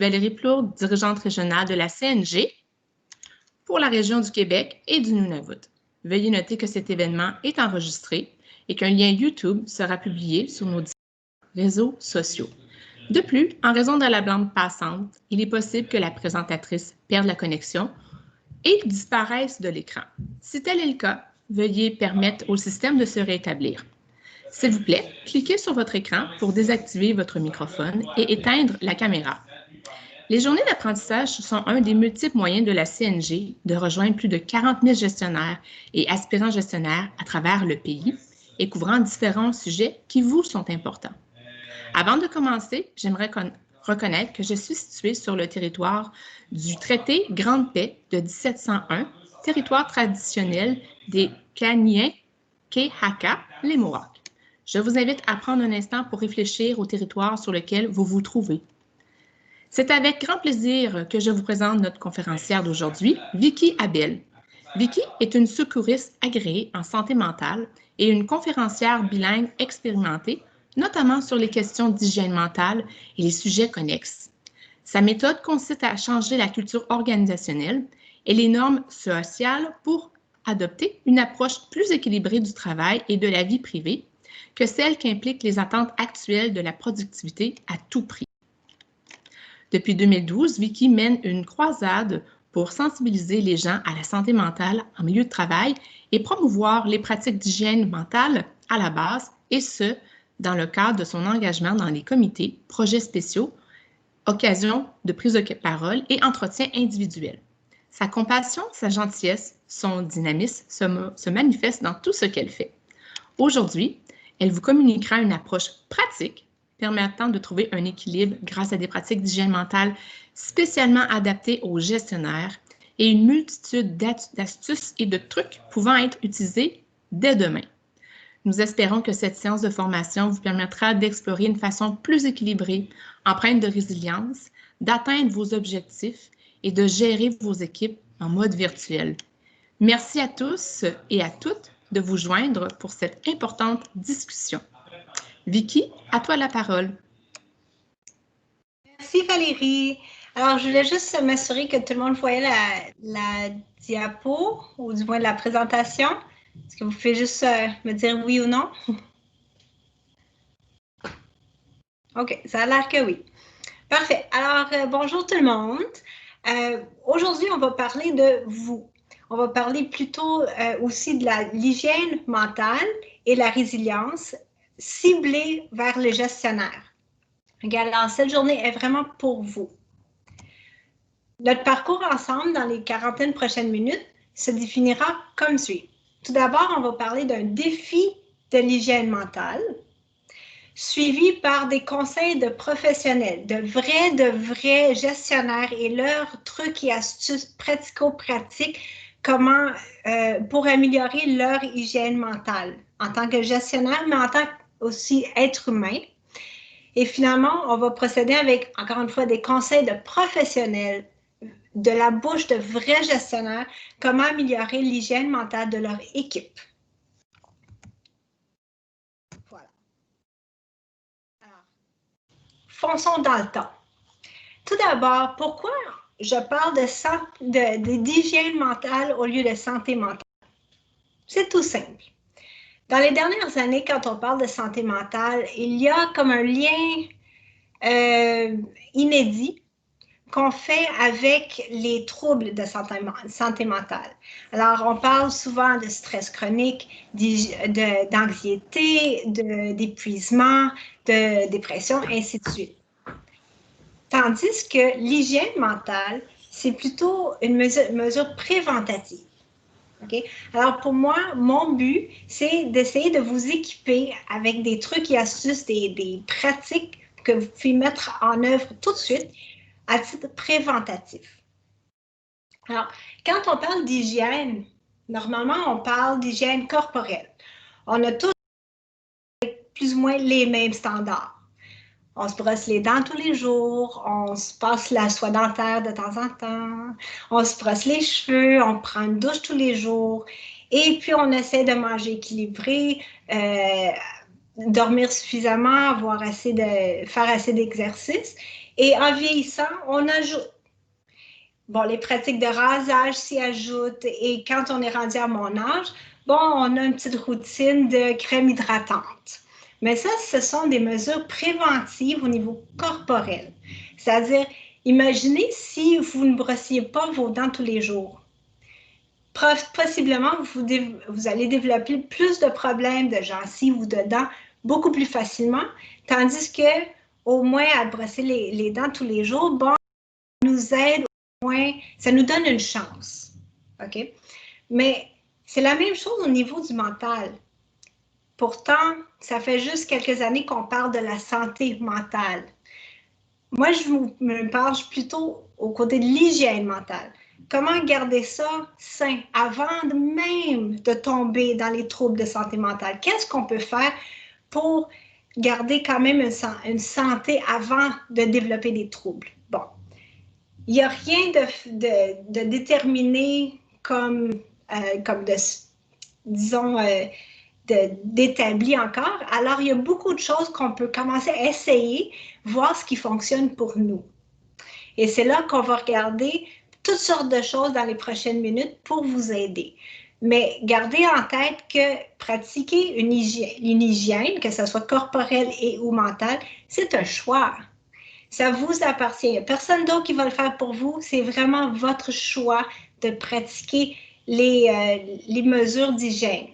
Valérie Plourde, dirigeante régionale de la CNG pour la région du Québec et du Nunavut. Veuillez noter que cet événement est enregistré et qu'un lien YouTube sera publié sur nos réseaux sociaux. De plus, en raison de la bande passante, il est possible que la présentatrice perde la connexion et disparaisse de l'écran. Si tel est le cas, veuillez permettre au système de se rétablir. S'il vous plaît, cliquez sur votre écran pour désactiver votre microphone et éteindre la caméra. Les journées d'apprentissage sont un des multiples moyens de la CNG de rejoindre plus de 40 000 gestionnaires et aspirants gestionnaires à travers le pays et couvrant différents sujets qui vous sont importants. Avant de commencer, j'aimerais reconnaître que je suis située sur le territoire du traité Grande Paix de 1701, territoire traditionnel des Kanien'kehá:ka, les Mohawks. Je vous invite à prendre un instant pour réfléchir au territoire sur lequel vous vous trouvez. C'est avec grand plaisir que je vous présente notre conférencière d'aujourd'hui, Vicky Abel. Vicky est une secouriste agréée en santé mentale et une conférencière bilingue expérimentée, notamment sur les questions d'hygiène mentale et les sujets connexes. Sa méthode consiste à changer la culture organisationnelle et les normes sociales pour adopter une approche plus équilibrée du travail et de la vie privée que celle qui implique les attentes actuelles de la productivité à tout prix. Depuis 2012, Vicky mène une croisade pour sensibiliser les gens à la santé mentale en milieu de travail et promouvoir les pratiques d'hygiène mentale à la base, et ce, dans le cadre de son engagement dans les comités, projets spéciaux, occasions de prise de parole et entretiens individuels. Sa compassion, sa gentillesse, son dynamisme se manifestent dans tout ce qu'elle fait. Aujourd'hui, elle vous communiquera une approche pratique permettant de trouver un équilibre grâce à des pratiques d'hygiène mentale spécialement adaptées aux gestionnaires et une multitude d'astuces et de trucs pouvant être utilisés dès demain. Nous espérons que cette séance de formation vous permettra d'explorer une façon plus équilibrée, empreinte de résilience, d'atteindre vos objectifs et de gérer vos équipes en mode virtuel. Merci à tous et à toutes de vous joindre pour cette importante discussion. Vicky, à toi la parole. Merci Valérie. Alors, je voulais juste m'assurer que tout le monde voyait la diapo, ou du moins la présentation. Est-ce que vous pouvez juste me dire oui ou non? OK, ça a l'air que oui. Parfait. Alors, bonjour tout le monde. Aujourd'hui, on va parler de vous. On va parler plutôt aussi de l'hygiène mentale et la résilience ciblée vers les gestionnaires. Alors, cette journée est vraiment pour vous. Notre parcours ensemble dans les quarantaines prochaines minutes se définira comme suit. Tout d'abord, on va parler d'un défi de l'hygiène mentale, suivi par des conseils de professionnels, de vrais gestionnaires et leurs trucs et astuces pratico-pratiques pour améliorer leur hygiène mentale en tant que gestionnaire, mais en tant aussi être humain. Et finalement, on va procéder avec, encore une fois, des conseils de professionnels de la bouche de vrais gestionnaires, comment améliorer l'hygiène mentale de leur équipe. Voilà. Alors, fonçons dans le temps. Tout d'abord, pourquoi je parle d'hygiène mentale au lieu de santé mentale? C'est tout simple. Dans les dernières années, quand on parle de santé mentale, il y a comme un lien inédit qu'on fait avec les troubles de santé mentale. Alors, on parle souvent de stress chronique, d'anxiété, d'épuisement, de dépression, ainsi de suite. Tandis que l'hygiène mentale, c'est plutôt une mesure préventative. Okay? Alors, pour moi, mon but, c'est d'essayer de vous équiper avec des trucs et astuces, des pratiques que vous pouvez mettre en œuvre tout de suite à titre préventatif. Alors, quand on parle d'hygiène, normalement, on parle d'hygiène corporelle. On a tous plus ou moins les mêmes standards. On se brosse les dents tous les jours, on se passe la soie dentaire de temps en temps, on se brosse les cheveux, on prend une douche tous les jours, et puis on essaie de manger équilibré, dormir suffisamment, faire assez d'exercice. Et en vieillissant, on ajoute. Bon, les pratiques de rasage s'y ajoutent et quand on est rendu à mon âge, bon, on a une petite routine de crème hydratante. Mais ça, ce sont des mesures préventives au niveau corporel. C'est-à-dire, imaginez si vous ne brossiez pas vos dents tous les jours. Possiblement, vous allez développer plus de problèmes de gencives ou de dents beaucoup plus facilement, tandis que, au moins, à brosser les dents tous les jours, bon, ça nous aide, au moins, ça nous donne une chance. OK? Mais c'est la même chose au niveau du mental. Pourtant, ça fait juste quelques années qu'on parle de la santé mentale. Moi, je me penche plutôt au côté de l'hygiène mentale. Comment garder ça sain avant même de tomber dans les troubles de santé mentale? Qu'est-ce qu'on peut faire pour garder quand même une santé avant de développer des troubles? Bon, il n'y a rien de déterminé comme disons, d'établi encore. Alors, il y a beaucoup de choses qu'on peut commencer à essayer, voir ce qui fonctionne pour nous. Et c'est là qu'on va regarder toutes sortes de choses dans les prochaines minutes pour vous aider. Mais gardez en tête que pratiquer une hygiène, que ce soit corporelle et ou mentale, c'est un choix. Ça vous appartient. Il n'y a personne d'autre qui va le faire pour vous. C'est vraiment votre choix de pratiquer les mesures d'hygiène.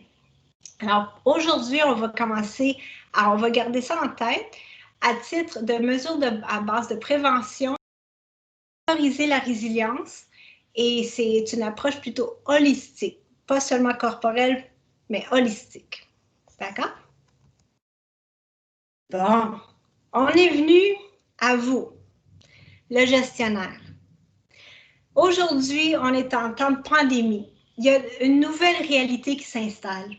Alors, aujourd'hui, on va on va garder ça en tête à titre de mesure à base de prévention, favoriser la résilience, et c'est une approche plutôt holistique, pas seulement corporelle, mais holistique. D'accord? Bon, on est venu à vous, le gestionnaire. Aujourd'hui, on est en temps de pandémie. Il y a une nouvelle réalité qui s'installe.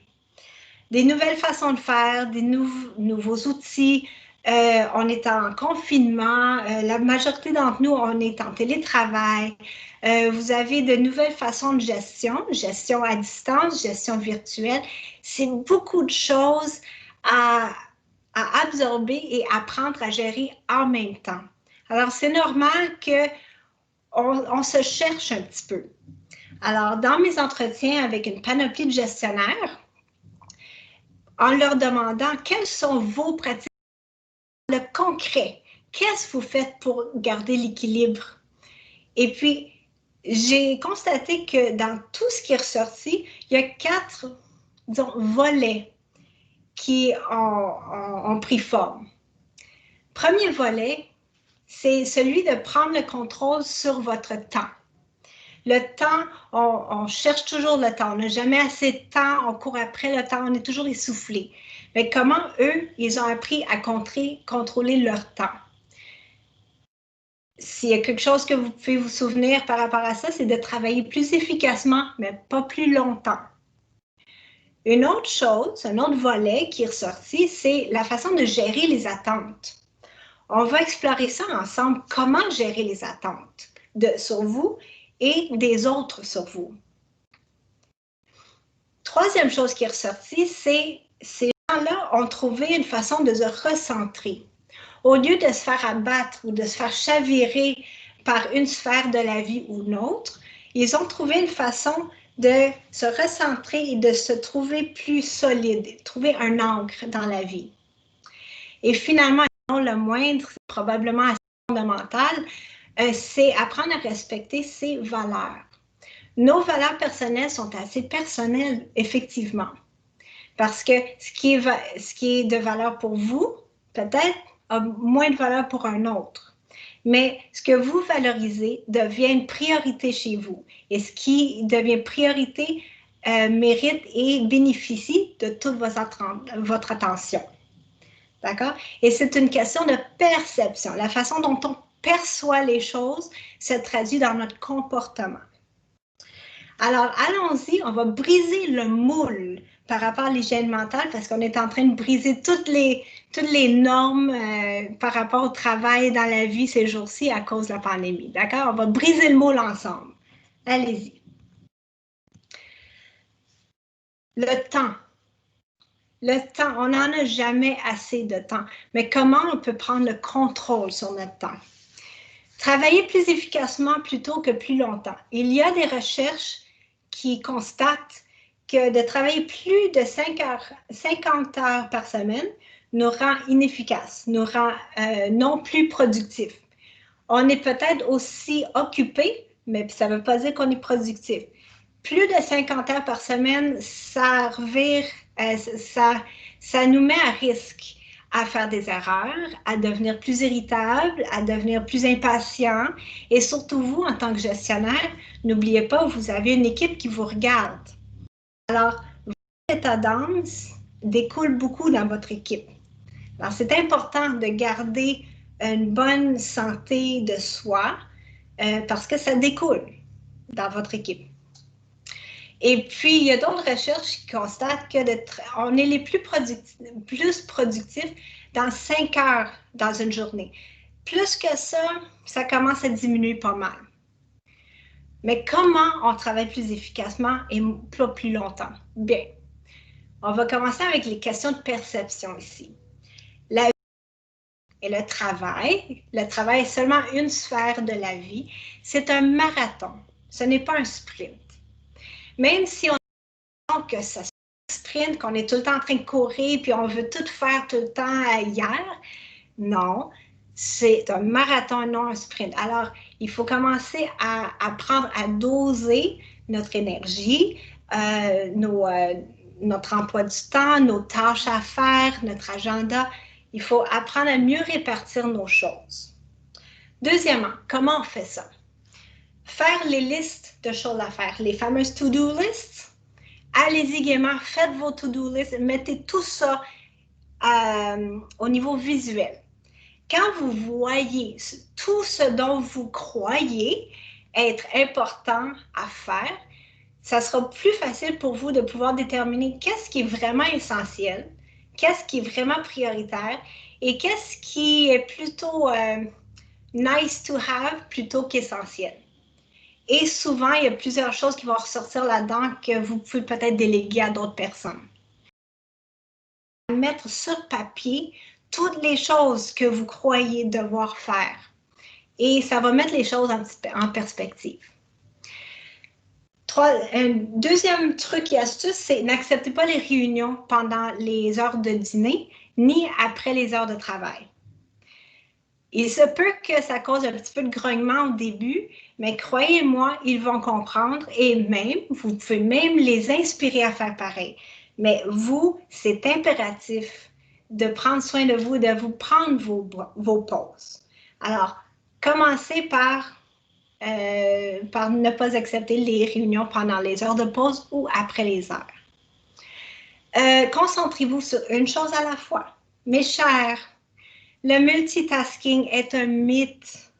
Des nouvelles façons de faire, des nouveaux outils. On est en confinement. La majorité d'entre nous, on est en télétravail. Vous avez de nouvelles façons de gestion à distance, gestion virtuelle. C'est beaucoup de choses à absorber et apprendre à gérer en même temps. Alors, c'est normal qu'on se cherche un petit peu. Alors, dans mes entretiens avec une panoplie de gestionnaires, en leur demandant quelles sont vos pratiques, le concret, qu'est-ce que vous faites pour garder l'équilibre? Et puis, j'ai constaté que dans tout ce qui est ressorti, il y a 4, disons, volets qui ont pris forme. Premier volet, c'est celui de prendre le contrôle sur votre temps. Le temps, on cherche toujours le temps. On n'a jamais assez de temps, on court après le temps, on est toujours essoufflé. Mais comment eux, ils ont appris à contrôler leur temps? S'il y a quelque chose que vous pouvez vous souvenir par rapport à ça, c'est de travailler plus efficacement, mais pas plus longtemps. Une autre chose, un autre volet qui est ressorti, c'est la façon de gérer les attentes. On va explorer ça ensemble, comment gérer les attentes sur vous et des autres sur vous. Troisième chose qui est ressortie, c'est ces gens-là ont trouvé une façon de se recentrer. Au lieu de se faire abattre ou de se faire chavirer par une sphère de la vie ou une autre, ils ont trouvé une façon de se recentrer et de se trouver plus solide, trouver un ancre dans la vie. Et finalement, non le moindre, c'est probablement assez fondamental, c'est apprendre à respecter ses valeurs. Nos valeurs personnelles sont assez personnelles, effectivement, parce que ce qui est de valeur pour vous, peut-être, a moins de valeur pour un autre. Mais ce que vous valorisez devient une priorité chez vous. Et ce qui devient priorité mérite et bénéficie de toute votre attention. D'accord? Et c'est une question de perception. La façon dont on perçoit les choses se traduit dans notre comportement. Alors, allons-y, on va briser le moule par rapport à l'hygiène mentale parce qu'on est en train de briser toutes les normes par rapport au travail dans la vie ces jours-ci à cause de la pandémie. D'accord? On va briser le moule ensemble. Allez-y. Le temps. Le temps, on n'en a jamais assez de temps. Mais comment on peut prendre le contrôle sur notre temps? Travailler plus efficacement plutôt que plus longtemps. Il y a des recherches qui constatent que de travailler plus de 50 heures par semaine nous rend inefficaces, nous rend non plus productifs. On est peut-être aussi occupé, mais ça ne veut pas dire qu'on est productif. Plus de 50 heures par semaine, ça nous met à risque à faire des erreurs, à devenir plus irritable, à devenir plus impatient. Et surtout vous, en tant que gestionnaire, n'oubliez pas, vous avez une équipe qui vous regarde. Alors, votre état d'âme découle beaucoup dans votre équipe. Alors, c'est important de garder une bonne santé de soi parce que ça découle dans votre équipe. Et puis, il y a d'autres recherches qui constatent qu'on est les plus productifs dans 5 heures dans une journée. Plus que ça, ça commence à diminuer pas mal. Mais comment on travaille plus efficacement et plus longtemps? Bien, on va commencer avec les questions de perception ici. La vie et le travail est seulement une sphère de la vie. C'est un marathon, ce n'est pas un sprint. Même si on que ça sprint, qu'on est tout le temps en train de courir, puis on veut tout faire tout le temps hier. Non, c'est un marathon, non un sprint. Alors, il faut commencer à apprendre à doser notre énergie, notre emploi du temps, nos tâches à faire, notre agenda. Il faut apprendre à mieux répartir nos choses. Deuxièmement, comment on fait ça? Faire les listes de choses à faire, les fameuses to-do lists. Allez-y gaiement, faites vos to-do lists, mettez tout ça au niveau visuel. Quand vous voyez tout ce dont vous croyez être important à faire, ça sera plus facile pour vous de pouvoir déterminer qu'est-ce qui est vraiment essentiel, qu'est-ce qui est vraiment prioritaire et qu'est-ce qui est plutôt nice to have plutôt qu'essentiel. Et souvent, il y a plusieurs choses qui vont ressortir là-dedans que vous pouvez peut-être déléguer à d'autres personnes. Mettre sur papier toutes les choses que vous croyez devoir faire. Et ça va mettre les choses en perspective. Un deuxième truc et astuce, c'est n'acceptez pas les réunions pendant les heures de dîner ni après les heures de travail. Il se peut que ça cause un petit peu de grognement au début, mais croyez-moi, ils vont comprendre et même, vous pouvez même les inspirer à faire pareil. Mais vous, c'est impératif de prendre soin de vous, de vous prendre vos pauses. Alors, commencez par ne pas accepter les réunions pendant les heures de pause ou après les heures. Concentrez-vous sur une chose à la fois. Mes chers, le multitasking est un mythe.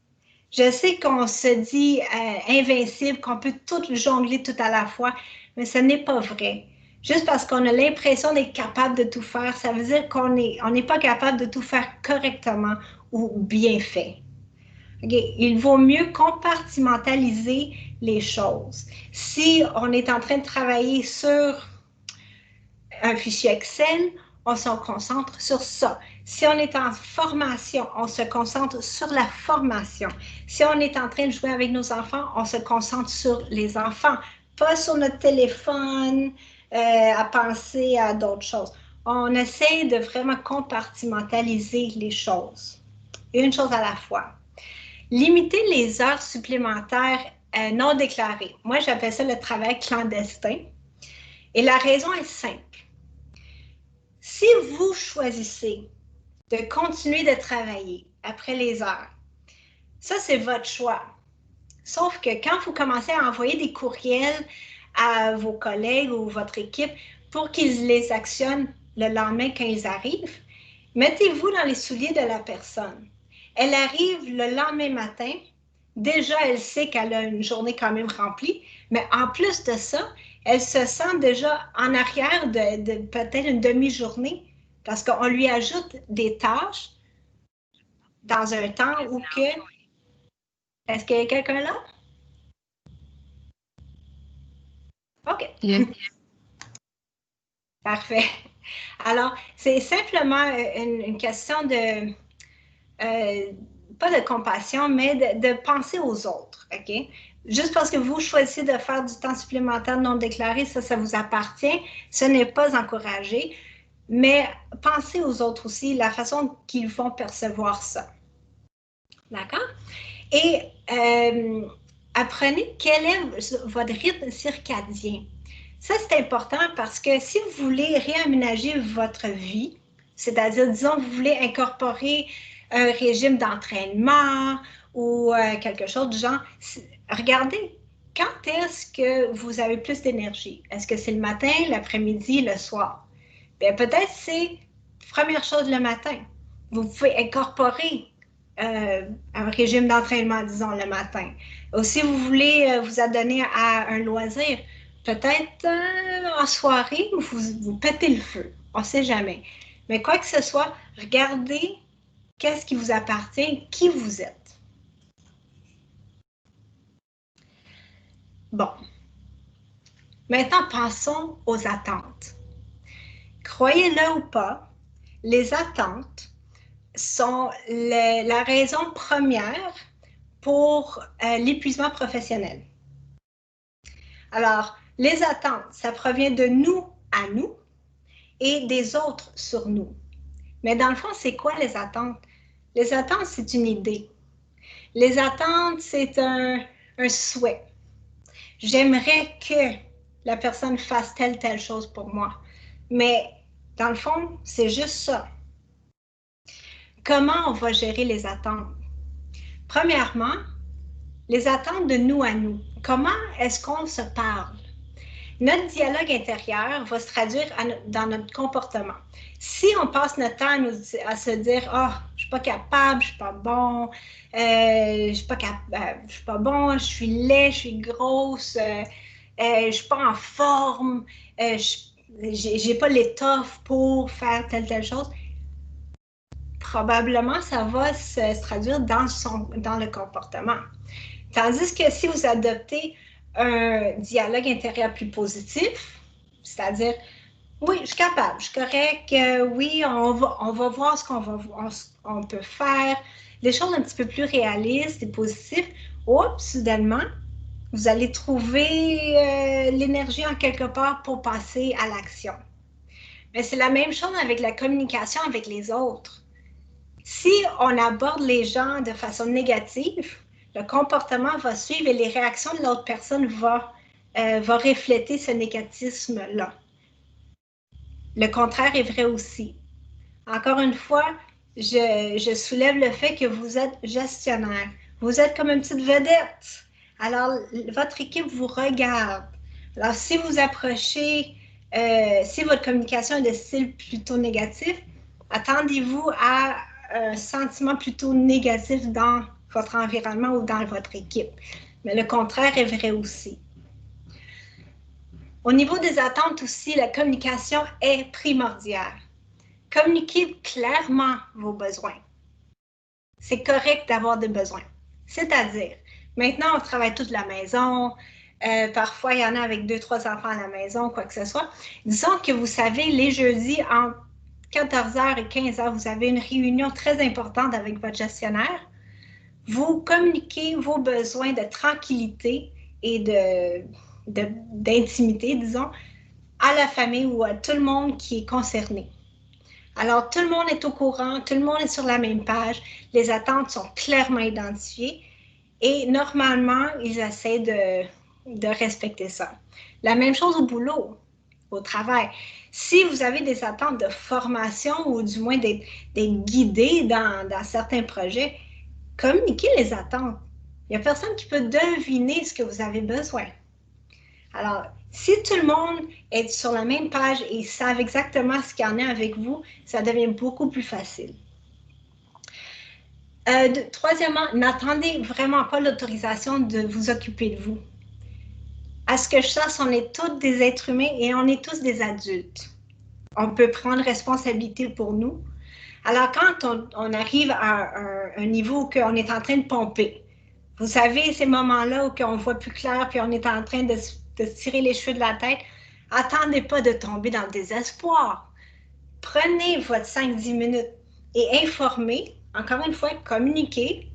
Je sais qu'on se dit invincible, qu'on peut tout jongler tout à la fois, mais ce n'est pas vrai. Juste parce qu'on a l'impression d'être capable de tout faire, ça veut dire qu'on n'est pas capable de tout faire correctement ou bien fait. Okay. Il vaut mieux compartimentaliser les choses. Si on est en train de travailler sur un fichier Excel, on se concentre sur ça. Si on est en formation, on se concentre sur la formation. Si on est en train de jouer avec nos enfants, on se concentre sur les enfants, pas sur notre téléphone, à penser à d'autres choses. On essaie de vraiment compartimentaliser les choses, une chose à la fois. Limiter les heures supplémentaires non déclarées. Moi, j'appelle ça le travail clandestin. Et la raison est simple. Si vous choisissez de continuer de travailler après les heures, ça, c'est votre choix. Sauf que quand vous commencez à envoyer des courriels à vos collègues ou votre équipe pour qu'ils les actionnent le lendemain quand ils arrivent, mettez-vous dans les souliers de la personne. Elle arrive le lendemain matin, déjà elle sait qu'elle a une journée quand même remplie, mais en plus de ça, elle se sent déjà en arrière de peut-être une demi-journée parce qu'on lui ajoute des tâches dans un temps où que... Est-ce qu'il y a quelqu'un là? OK. Yes. Parfait. Alors, c'est simplement une question de pas de compassion, mais de penser aux autres, OK? Juste parce que vous choisissez de faire du temps supplémentaire non déclaré, ça vous appartient, ce n'est pas encouragé, mais pensez aux autres aussi, la façon qu'ils vont percevoir ça. D'accord? Et apprenez quel est votre rythme circadien. Ça, c'est important parce que si vous voulez réaménager votre vie, c'est-à-dire, disons, vous voulez incorporer un régime d'entraînement ou quelque chose du genre, regardez, quand est-ce que vous avez plus d'énergie? Est-ce que c'est le matin, l'après-midi, le soir? Bien, peut-être c'est première chose le matin. Vous pouvez incorporer un régime d'entraînement, disons, le matin. Ou si vous voulez vous adonner à un loisir, peut-être en soirée, vous pétez le feu. On ne sait jamais. Mais quoi que ce soit, regardez qu'est-ce qui vous appartient, qui vous êtes. Bon. Maintenant, passons aux attentes. Croyez-le ou pas, les attentes sont la raison première pour l'épuisement professionnel. Alors, les attentes, ça provient de nous à nous et des autres sur nous. Mais dans le fond, c'est quoi les attentes? Les attentes, c'est une idée. Les attentes, c'est un souhait. J'aimerais que la personne fasse telle chose pour moi. Mais dans le fond, c'est juste ça. Comment on va gérer les attentes? Premièrement, les attentes de nous à nous. Comment est-ce qu'on se parle? Notre dialogue intérieur va se traduire dans notre comportement. Si on passe notre temps à se dire « Ah, je suis pas capable, je suis pas bon, je suis pas bon, je suis laid, je suis grosse, je suis pas en forme, j'ai pas l'étoffe pour faire telle chose », probablement ça va se traduire dans le comportement. Tandis que si vous adoptez un dialogue intérieur plus positif, c'est-à-dire, oui, je suis capable, je suis correct, oui, on va voir ce qu'on peut faire, les choses un petit peu plus réalistes et positives, soudainement, vous allez trouver l'énergie en quelque part pour passer à l'action. Mais c'est la même chose avec la communication avec les autres. Si on aborde les gens de façon négative, le comportement va suivre et les réactions de l'autre personne vont refléter ce négatisme-là. Le contraire est vrai aussi. Encore une fois, je soulève le fait que vous êtes gestionnaire. Vous êtes comme une petite vedette. Alors, votre équipe vous regarde. Alors, si vous approchez, si votre communication est de style plutôt négatif, attendez-vous à un sentiment plutôt négatif dans votre environnement ou dans votre équipe. Mais le contraire est vrai aussi. Au niveau des attentes aussi, la communication est primordiale. Communiquez clairement vos besoins. C'est correct d'avoir des besoins. C'est-à-dire, maintenant, on travaille toute la maison. Parfois, il y en a avec 2-3 enfants à la maison, quoi que ce soit. Disons que vous savez, les jeudis, entre 14h et 15h, vous avez une réunion très importante avec votre gestionnaire. Vous communiquez vos besoins de tranquillité et d'intimité, disons, à la famille ou à tout le monde qui est concerné. Alors, tout le monde est au courant, tout le monde est sur la même page, les attentes sont clairement identifiées et normalement, ils essaient de respecter ça. La même chose au boulot, au travail. Si vous avez des attentes de formation ou du moins d'être guidé dans certains projets, communiquez les attentes. Il n'y a personne qui peut deviner ce que vous avez besoin. Alors, si tout le monde est sur la même page et savent exactement ce qu'il y en a avec vous, ça devient beaucoup plus facile. Troisièmement, n'attendez vraiment pas l'autorisation de vous occuper de vous. À ce que je sache, on est tous des êtres humains et on est tous des adultes. On peut prendre responsabilité pour nous. Alors, quand on arrive à un niveau où on est en train de pomper, vous savez, ces moments-là où on voit plus clair puis on est en train de se tirer les cheveux de la tête, attendez pas de tomber dans le désespoir. Prenez votre 5-10 minutes et informez encore une fois, communiquer,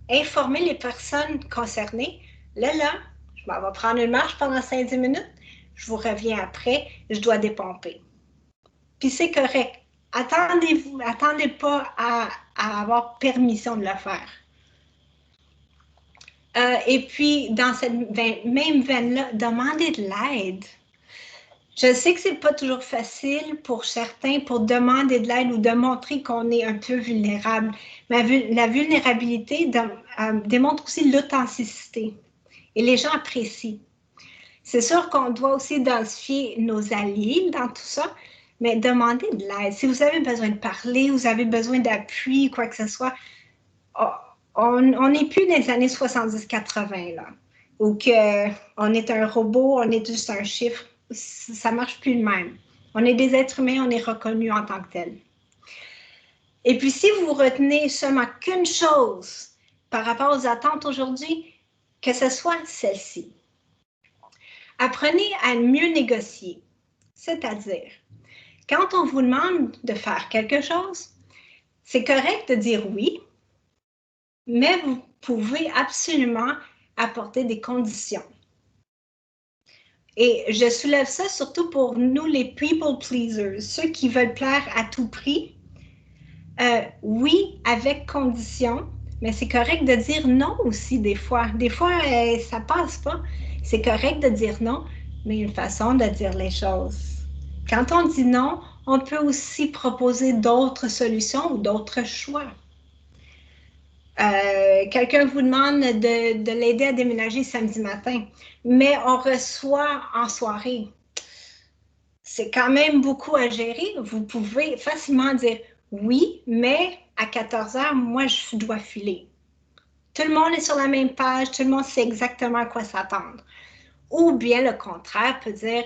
informer les personnes concernées. Là, je m'en vais prendre une marche pendant 5-10 minutes, je vous reviens après, je dois dépomper. Puis c'est correct. Attendez pas à avoir permission de le faire. Et puis, dans cette même veine-là, demandez de l'aide. Je sais que c'est pas toujours facile pour certains pour demander de l'aide ou de montrer qu'on est un peu vulnérable. Mais la vulnérabilité démontre aussi l'authenticité. Et les gens apprécient. C'est sûr qu'on doit aussi identifier nos alliés dans tout ça, mais demandez de l'aide. Si vous avez besoin de parler, vous avez besoin d'appui, quoi que ce soit, on n'est plus dans les années 70-80, là, où on est un robot, on est juste un chiffre. Ça ne marche plus de même. On est des êtres humains, on est reconnus en tant que tels. Et puis, si vous retenez seulement qu'une chose par rapport aux attentes aujourd'hui, que ce soit celle-ci. Apprenez à mieux négocier, c'est-à-dire, quand on vous demande de faire quelque chose, c'est correct de dire oui, mais vous pouvez absolument apporter des conditions. Et je soulève ça surtout pour nous, les people pleasers, ceux qui veulent plaire à tout prix. Oui, avec conditions, mais c'est correct de dire non aussi des fois. Des fois, ça passe pas. C'est correct de dire non, mais une façon de dire les choses. Quand on dit non, on peut aussi proposer d'autres solutions ou d'autres choix. Quelqu'un vous demande de l'aider à déménager samedi matin, mais on reçoit en soirée. C'est quand même beaucoup à gérer. Vous pouvez facilement dire oui, mais à 14 heures, moi, je dois filer. Tout le monde est sur la même page, tout le monde sait exactement à quoi s'attendre. Ou bien le contraire peut dire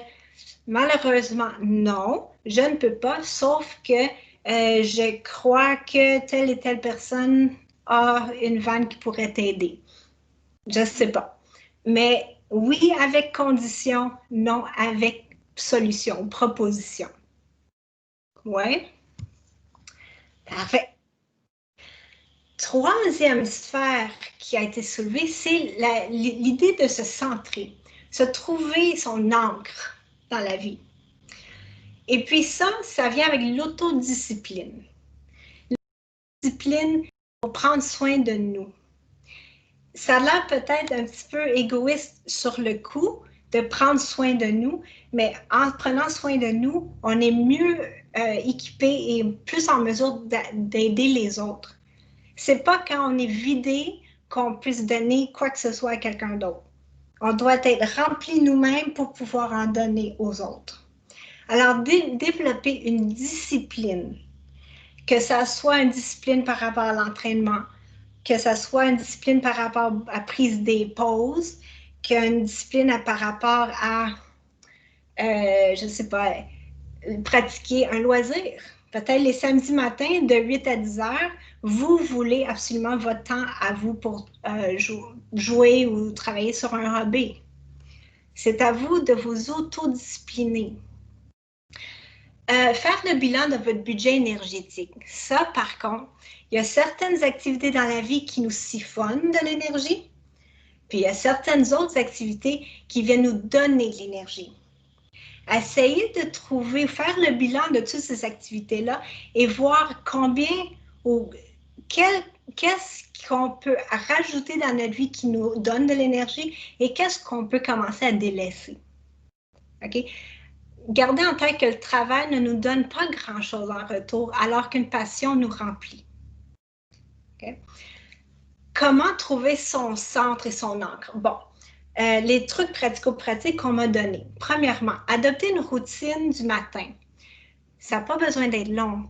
malheureusement, non, je ne peux pas, sauf que je crois que telle et telle personne a une vanne qui pourrait t'aider. Je ne sais pas. Mais oui avec condition, non avec solution, proposition. Oui? Parfait. Troisième sphère qui a été soulevée, c'est l'idée de se centrer, se trouver son ancre dans la vie. Et puis ça vient avec l'autodiscipline. L'autodiscipline pour prendre soin de nous. Ça a l'air peut-être un petit peu égoïste sur le coup de prendre soin de nous, mais en prenant soin de nous, on est mieux équipé et plus en mesure d'aider les autres. C'est pas quand on est vidé qu'on puisse donner quoi que ce soit à quelqu'un d'autre. On doit être rempli nous-mêmes pour pouvoir en donner aux autres. Alors, développer une discipline, que ça soit une discipline par rapport à l'entraînement, que ça soit une discipline par rapport à la prise des pauses, qu'une discipline par rapport à, je ne sais pas, pratiquer un loisir. Peut-être les samedis matins de 8 à 10 heures, vous voulez absolument votre temps à vous pour jouer ou travailler sur un hobby. C'est à vous de vous autodiscipliner. Faire le bilan de votre budget énergétique. Ça, par contre, il y a certaines activités dans la vie qui nous siphonnent de l'énergie, puis il y a certaines autres activités qui viennent nous donner de l'énergie. Essayez de trouver, faire le bilan de toutes ces activités-là et voir combien ou qu'est-ce qu'on peut rajouter dans notre vie qui nous donne de l'énergie et qu'est-ce qu'on peut commencer à délaisser. OK? Gardez en tête que le travail ne nous donne pas grand-chose en retour, alors qu'une passion nous remplit. Okay? Comment trouver son centre et son ancre? Bon, les trucs pratico-pratiques qu'on m'a donnés. Premièrement, adopter une routine du matin. Ça n'a pas besoin d'être long.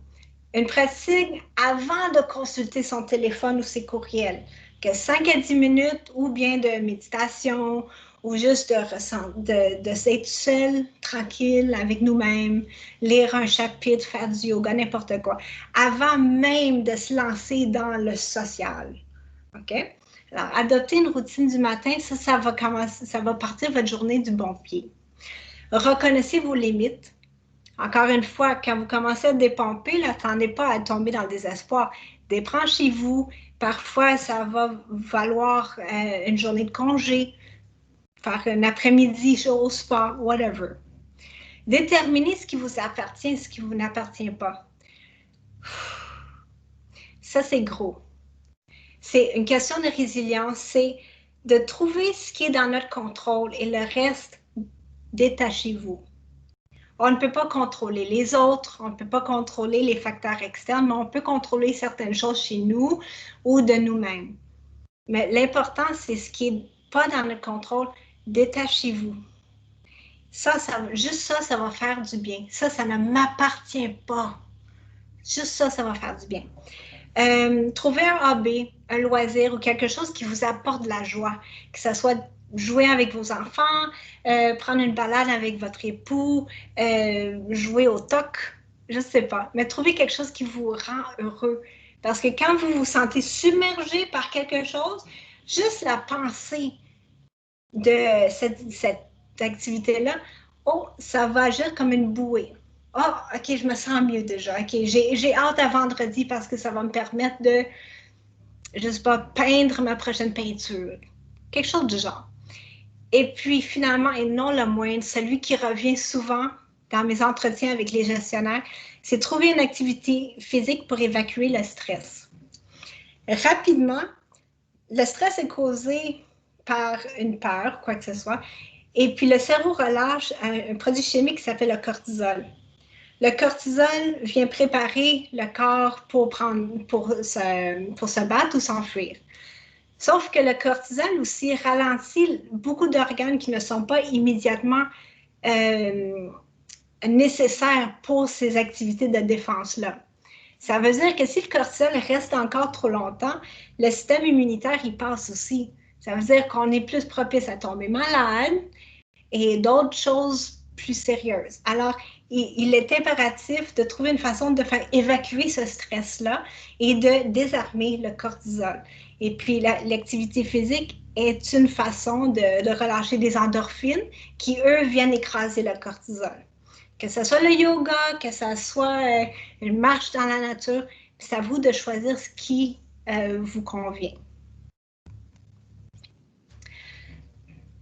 Une pratique avant de consulter son téléphone ou ses courriels, que 5 à 10 minutes ou bien de méditation ou juste de s'être seul, tranquille avec nous-mêmes, lire un chapitre, faire du yoga, n'importe quoi, avant même de se lancer dans le social. OK? Alors, adopter une routine du matin, ça va partir votre journée du bon pied. Reconnaissez vos limites. Encore une fois, quand vous commencez à dépomper, n'attendez pas à tomber dans le désespoir. débranchez-vous. Parfois, ça va valoir une journée de congé, faire un après-midi au spa, whatever. Déterminez ce qui vous appartient, ce qui vous n'appartient pas. Ça, c'est gros. C'est une question de résilience, c'est de trouver ce qui est dans notre contrôle et le reste, détachez-vous. On ne peut pas contrôler les autres, on ne peut pas contrôler les facteurs externes, mais on peut contrôler certaines choses chez nous ou de nous-mêmes. Mais l'important, c'est ce qui n'est pas dans notre contrôle, détachez-vous. Juste ça, ça va faire du bien. Ça ne m'appartient pas. Juste ça, ça va faire du bien. Trouvez un hobby, un loisir ou quelque chose qui vous apporte de la joie, que ce soit jouer avec vos enfants, prendre une balade avec votre époux, jouer au toc, je ne sais pas, mais trouvez quelque chose qui vous rend heureux. Parce que quand vous vous sentez submergé par quelque chose, juste la pensée de cette activité-là, oh, ça va agir comme une bouée. Oh, OK, je me sens mieux déjà. OK, j'ai hâte à vendredi parce que ça va me permettre de, je ne sais pas, peindre ma prochaine peinture. Quelque chose du genre. Et puis, finalement, et non le moindre, celui qui revient souvent dans mes entretiens avec les gestionnaires, c'est trouver une activité physique pour évacuer le stress. Rapidement, le stress est causé par une peur, quoi que ce soit, et puis le cerveau relâche un produit chimique qui s'appelle le cortisol. Le cortisol vient préparer le corps pour se battre ou s'enfuir. Sauf que le cortisol aussi ralentit beaucoup d'organes qui ne sont pas immédiatement nécessaires pour ces activités de défense-là. Ça veut dire que si le cortisol reste encore trop longtemps, le système immunitaire, il passe aussi. Ça veut dire qu'on est plus propice à tomber malade et d'autres choses plus sérieuses. Alors, il est impératif de trouver une façon de faire évacuer ce stress-là et de désarmer le cortisol. Et puis, l'activité physique est une façon de relâcher des endorphines qui, eux, viennent écraser le cortisol. Que ce soit le yoga, que ce soit une marche dans la nature, c'est à vous de choisir ce qui vous convient.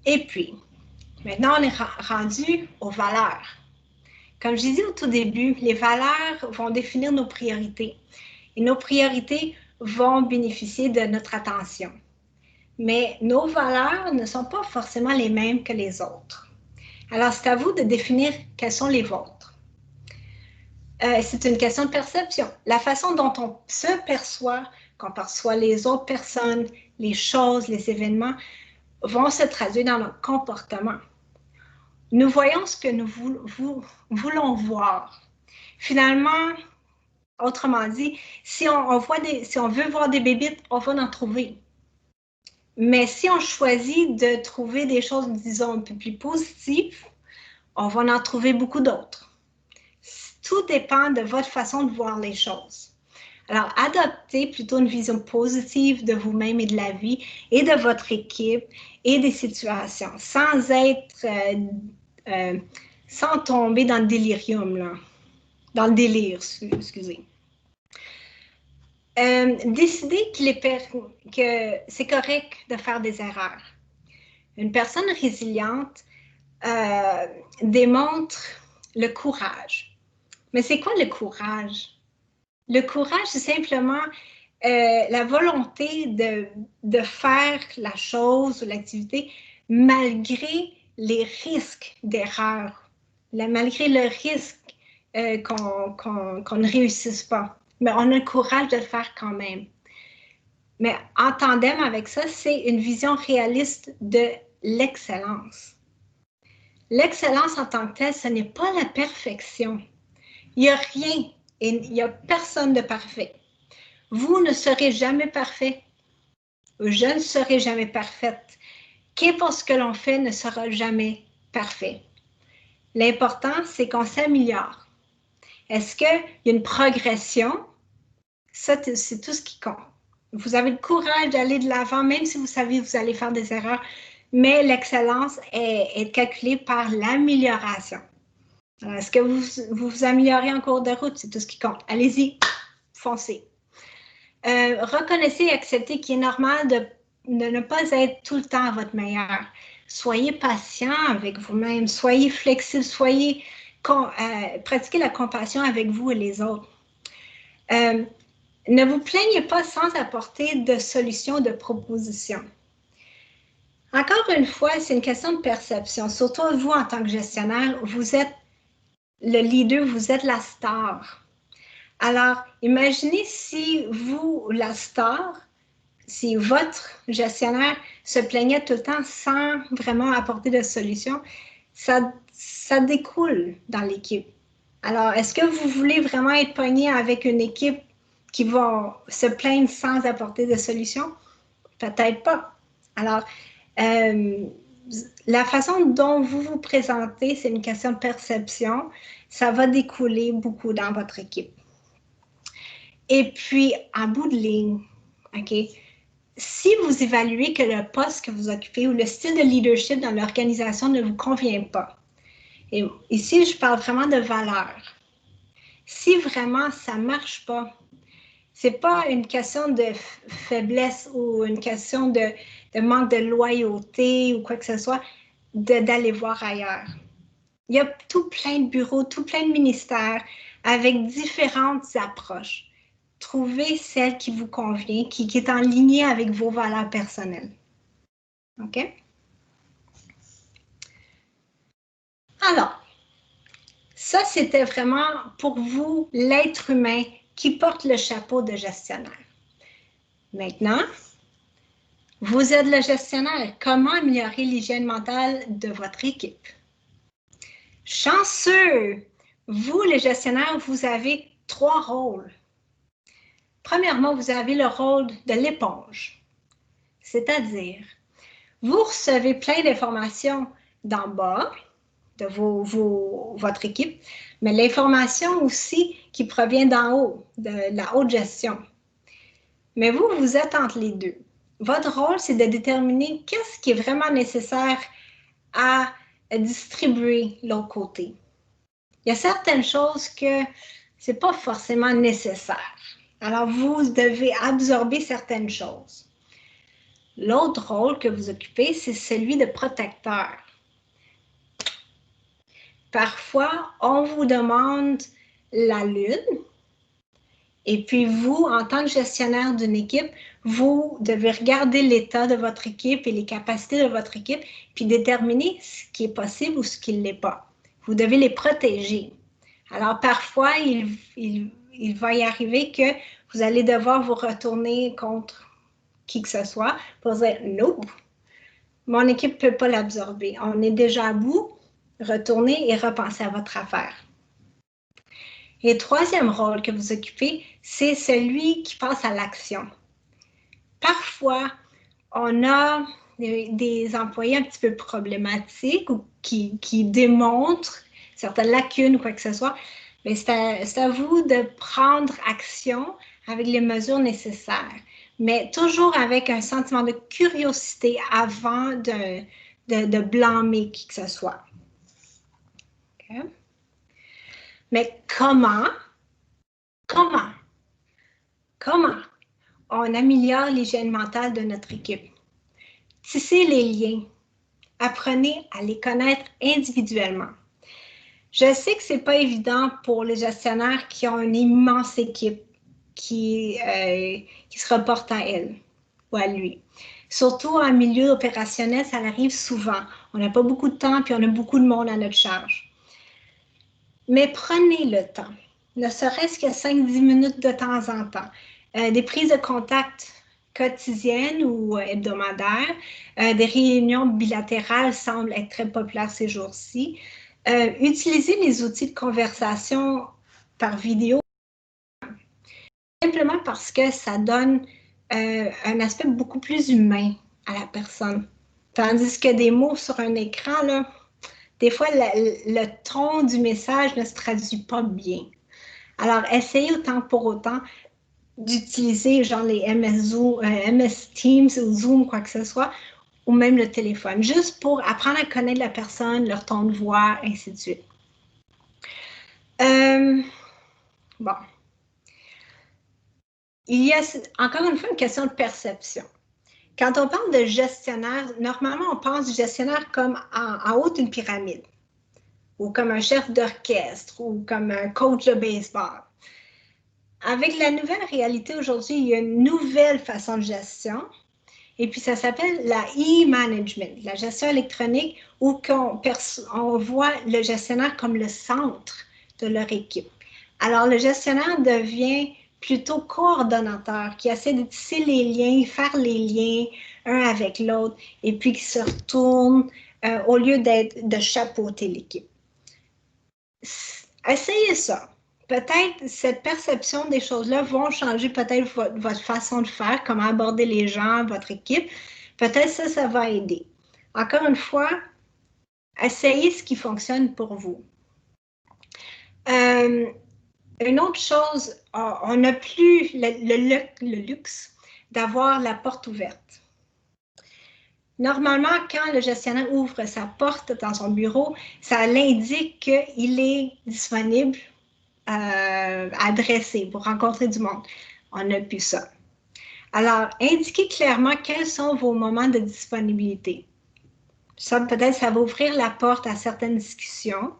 Et puis, maintenant, on est rendu aux valeurs. Comme je disais au tout début, les valeurs vont définir nos priorités. Et nos priorités vont bénéficier de notre attention. Mais nos valeurs ne sont pas forcément les mêmes que les autres. Alors, c'est à vous de définir quelles sont les vôtres. C'est une question de perception. La façon dont on se perçoit, qu'on perçoit les autres personnes, les choses, les événements, vont se traduire dans notre comportement. Nous voyons ce que nous voulons voir. Finalement, autrement dit, si on veut voir des bébites, on va en trouver. Mais si on choisit de trouver des choses, disons, un peu plus positives, on va en trouver beaucoup d'autres. Tout dépend de votre façon de voir les choses. Alors, adoptez plutôt une vision positive de vous-même et de la vie et de votre équipe et des situations, sans tomber dans le délirium, là. Dans le délire, excusez. Décidez que c'est correct de faire des erreurs. Une personne résiliente démontre le courage. Mais c'est quoi le courage? Le courage, c'est simplement la volonté de faire la chose ou l'activité malgré les risques d'erreur, malgré le risque qu'on ne réussisse pas. Mais on a le courage de le faire quand même. Mais en tandem avec ça, c'est une vision réaliste de l'excellence. L'excellence en tant que telle, ce n'est pas la perfection. Il n'y a rien et il n'y a personne de parfait. Vous ne serez jamais parfait. Je ne serai jamais parfaite. Qu'importe ce que l'on fait ne sera jamais parfait. L'important, c'est qu'on s'améliore. Est-ce qu'il y a une progression? Ça, c'est tout ce qui compte. Vous avez le courage d'aller de l'avant, même si vous savez que vous allez faire des erreurs, mais l'excellence est calculée par l'amélioration. Est-ce que vous vous améliorez en cours de route? C'est tout ce qui compte. Allez-y, foncez. Reconnaissez et acceptez qu'il est normal de ne pas être tout le temps à votre meilleur. Soyez patient avec vous-même, soyez flexible, pratiquez la compassion avec vous et les autres. Ne vous plaignez pas sans apporter de solutions, de propositions. Encore une fois, c'est une question de perception. Surtout vous, en tant que gestionnaire, vous êtes le leader, vous êtes la star. Alors, imaginez si vous, la star, si votre gestionnaire se plaignait tout le temps sans vraiment apporter de solution, ça découle dans l'équipe. Alors, est-ce que vous voulez vraiment être pogné avec une équipe qui va se plaindre sans apporter de solution? Peut-être pas. Alors, la façon dont vous vous présentez, c'est une question de perception. Ça va découler beaucoup dans votre équipe. Et puis, en bout de ligne, OK, si vous évaluez que le poste que vous occupez ou le style de leadership dans l'organisation ne vous convient pas, et ici, je parle vraiment de valeur. Si vraiment ça ne marche pas, ce n'est pas une question de faiblesse ou une question de manque de loyauté ou quoi que ce soit, d'aller voir ailleurs. Il y a tout plein de bureaux, tout plein de ministères avec différentes approches. Trouvez celle qui vous convient, qui est en ligne avec vos valeurs personnelles. OK? Alors, ça, c'était vraiment pour vous, l'être humain qui porte le chapeau de gestionnaire. Maintenant, vous êtes le gestionnaire. Comment améliorer l'hygiène mentale de votre équipe? Chanceux! Vous, les gestionnaires, vous avez 3 rôles. Premièrement, vous avez le rôle de l'éponge. C'est-à-dire, vous recevez plein d'informations d'en bas de votre équipe, mais l'information aussi qui provient d'en haut, de la haute gestion. Mais vous, vous êtes entre les deux. Votre rôle, c'est de déterminer qu'est-ce qui est vraiment nécessaire à distribuer de l'autre côté. Il y a certaines choses que ce n'est pas forcément nécessaire. Alors, vous devez absorber certaines choses. L'autre rôle que vous occupez, c'est celui de protecteur. Parfois, on vous demande la lune, et puis vous, en tant que gestionnaire d'une équipe, vous devez regarder l'état de votre équipe et les capacités de votre équipe, puis déterminer ce qui est possible ou ce qui ne l'est pas. Vous devez les protéger. Alors, parfois, il va y arriver que vous allez devoir vous retourner contre qui que ce soit pour dire « Nope, mon équipe ne peut pas l'absorber. On est déjà à bout. Retournez et repensez à votre affaire. » Et le troisième rôle que vous occupez, c'est celui qui passe à l'action. Parfois, on a des employés un petit peu problématiques ou qui démontrent certaines lacunes ou quoi que ce soit, mais c'est à vous de prendre action avec les mesures nécessaires, mais toujours avec un sentiment de curiosité avant de blâmer qui que ce soit. Okay. Mais comment on améliore l'hygiène mentale de notre équipe? Tissez les liens. Apprenez à les connaître individuellement. Je sais que ce n'est pas évident pour les gestionnaires qui ont une immense équipe qui se reporte à elle ou à lui. Surtout en milieu opérationnel, ça arrive souvent. On n'a pas beaucoup de temps puis on a beaucoup de monde à notre charge. Mais prenez le temps, ne serait-ce que 5-10 minutes de temps en temps. Des prises de contact quotidiennes ou hebdomadaires, des réunions bilatérales semblent être très populaires ces jours-ci. Utilisez les outils de conversation par vidéo simplement parce que ça donne un aspect beaucoup plus humain à la personne. Tandis que des mots sur un écran, là, des fois, le ton du message ne se traduit pas bien. Alors, essayez autant pour autant d'utiliser genre les MS Teams ou Zoom, quoi que ce soit, ou même le téléphone, juste pour apprendre à connaître la personne, leur ton de voix, ainsi de suite. Bon. il y a encore une fois une question de perception. Quand on parle de gestionnaire, normalement, on pense gestionnaire comme en haut d'une pyramide, ou comme un chef d'orchestre, ou comme un coach de baseball. Avec la nouvelle réalité aujourd'hui, il y a une nouvelle façon de gestion, et puis ça s'appelle la e-management, la gestion électronique, où on voit le gestionnaire comme le centre de leur équipe. Alors, le gestionnaire devient plutôt coordonnateur, qui essaie de tisser les liens, faire les liens un avec l'autre, et puis qui se retourne au lieu de chapeauter l'équipe. Essayez ça. Peut-être cette perception des choses-là vont changer peut-être votre façon de faire, comment aborder les gens, votre équipe. Peut-être ça va aider. Encore une fois, essayez ce qui fonctionne pour vous. Une autre chose, on n'a plus le luxe d'avoir la porte ouverte. Normalement, quand le gestionnaire ouvre sa porte dans son bureau, ça l'indique qu'il est disponible, adressé pour rencontrer du monde. On n'a plus ça. Alors, indiquez clairement quels sont vos moments de disponibilité. Ça, peut-être, ça va ouvrir la porte à certaines discussions.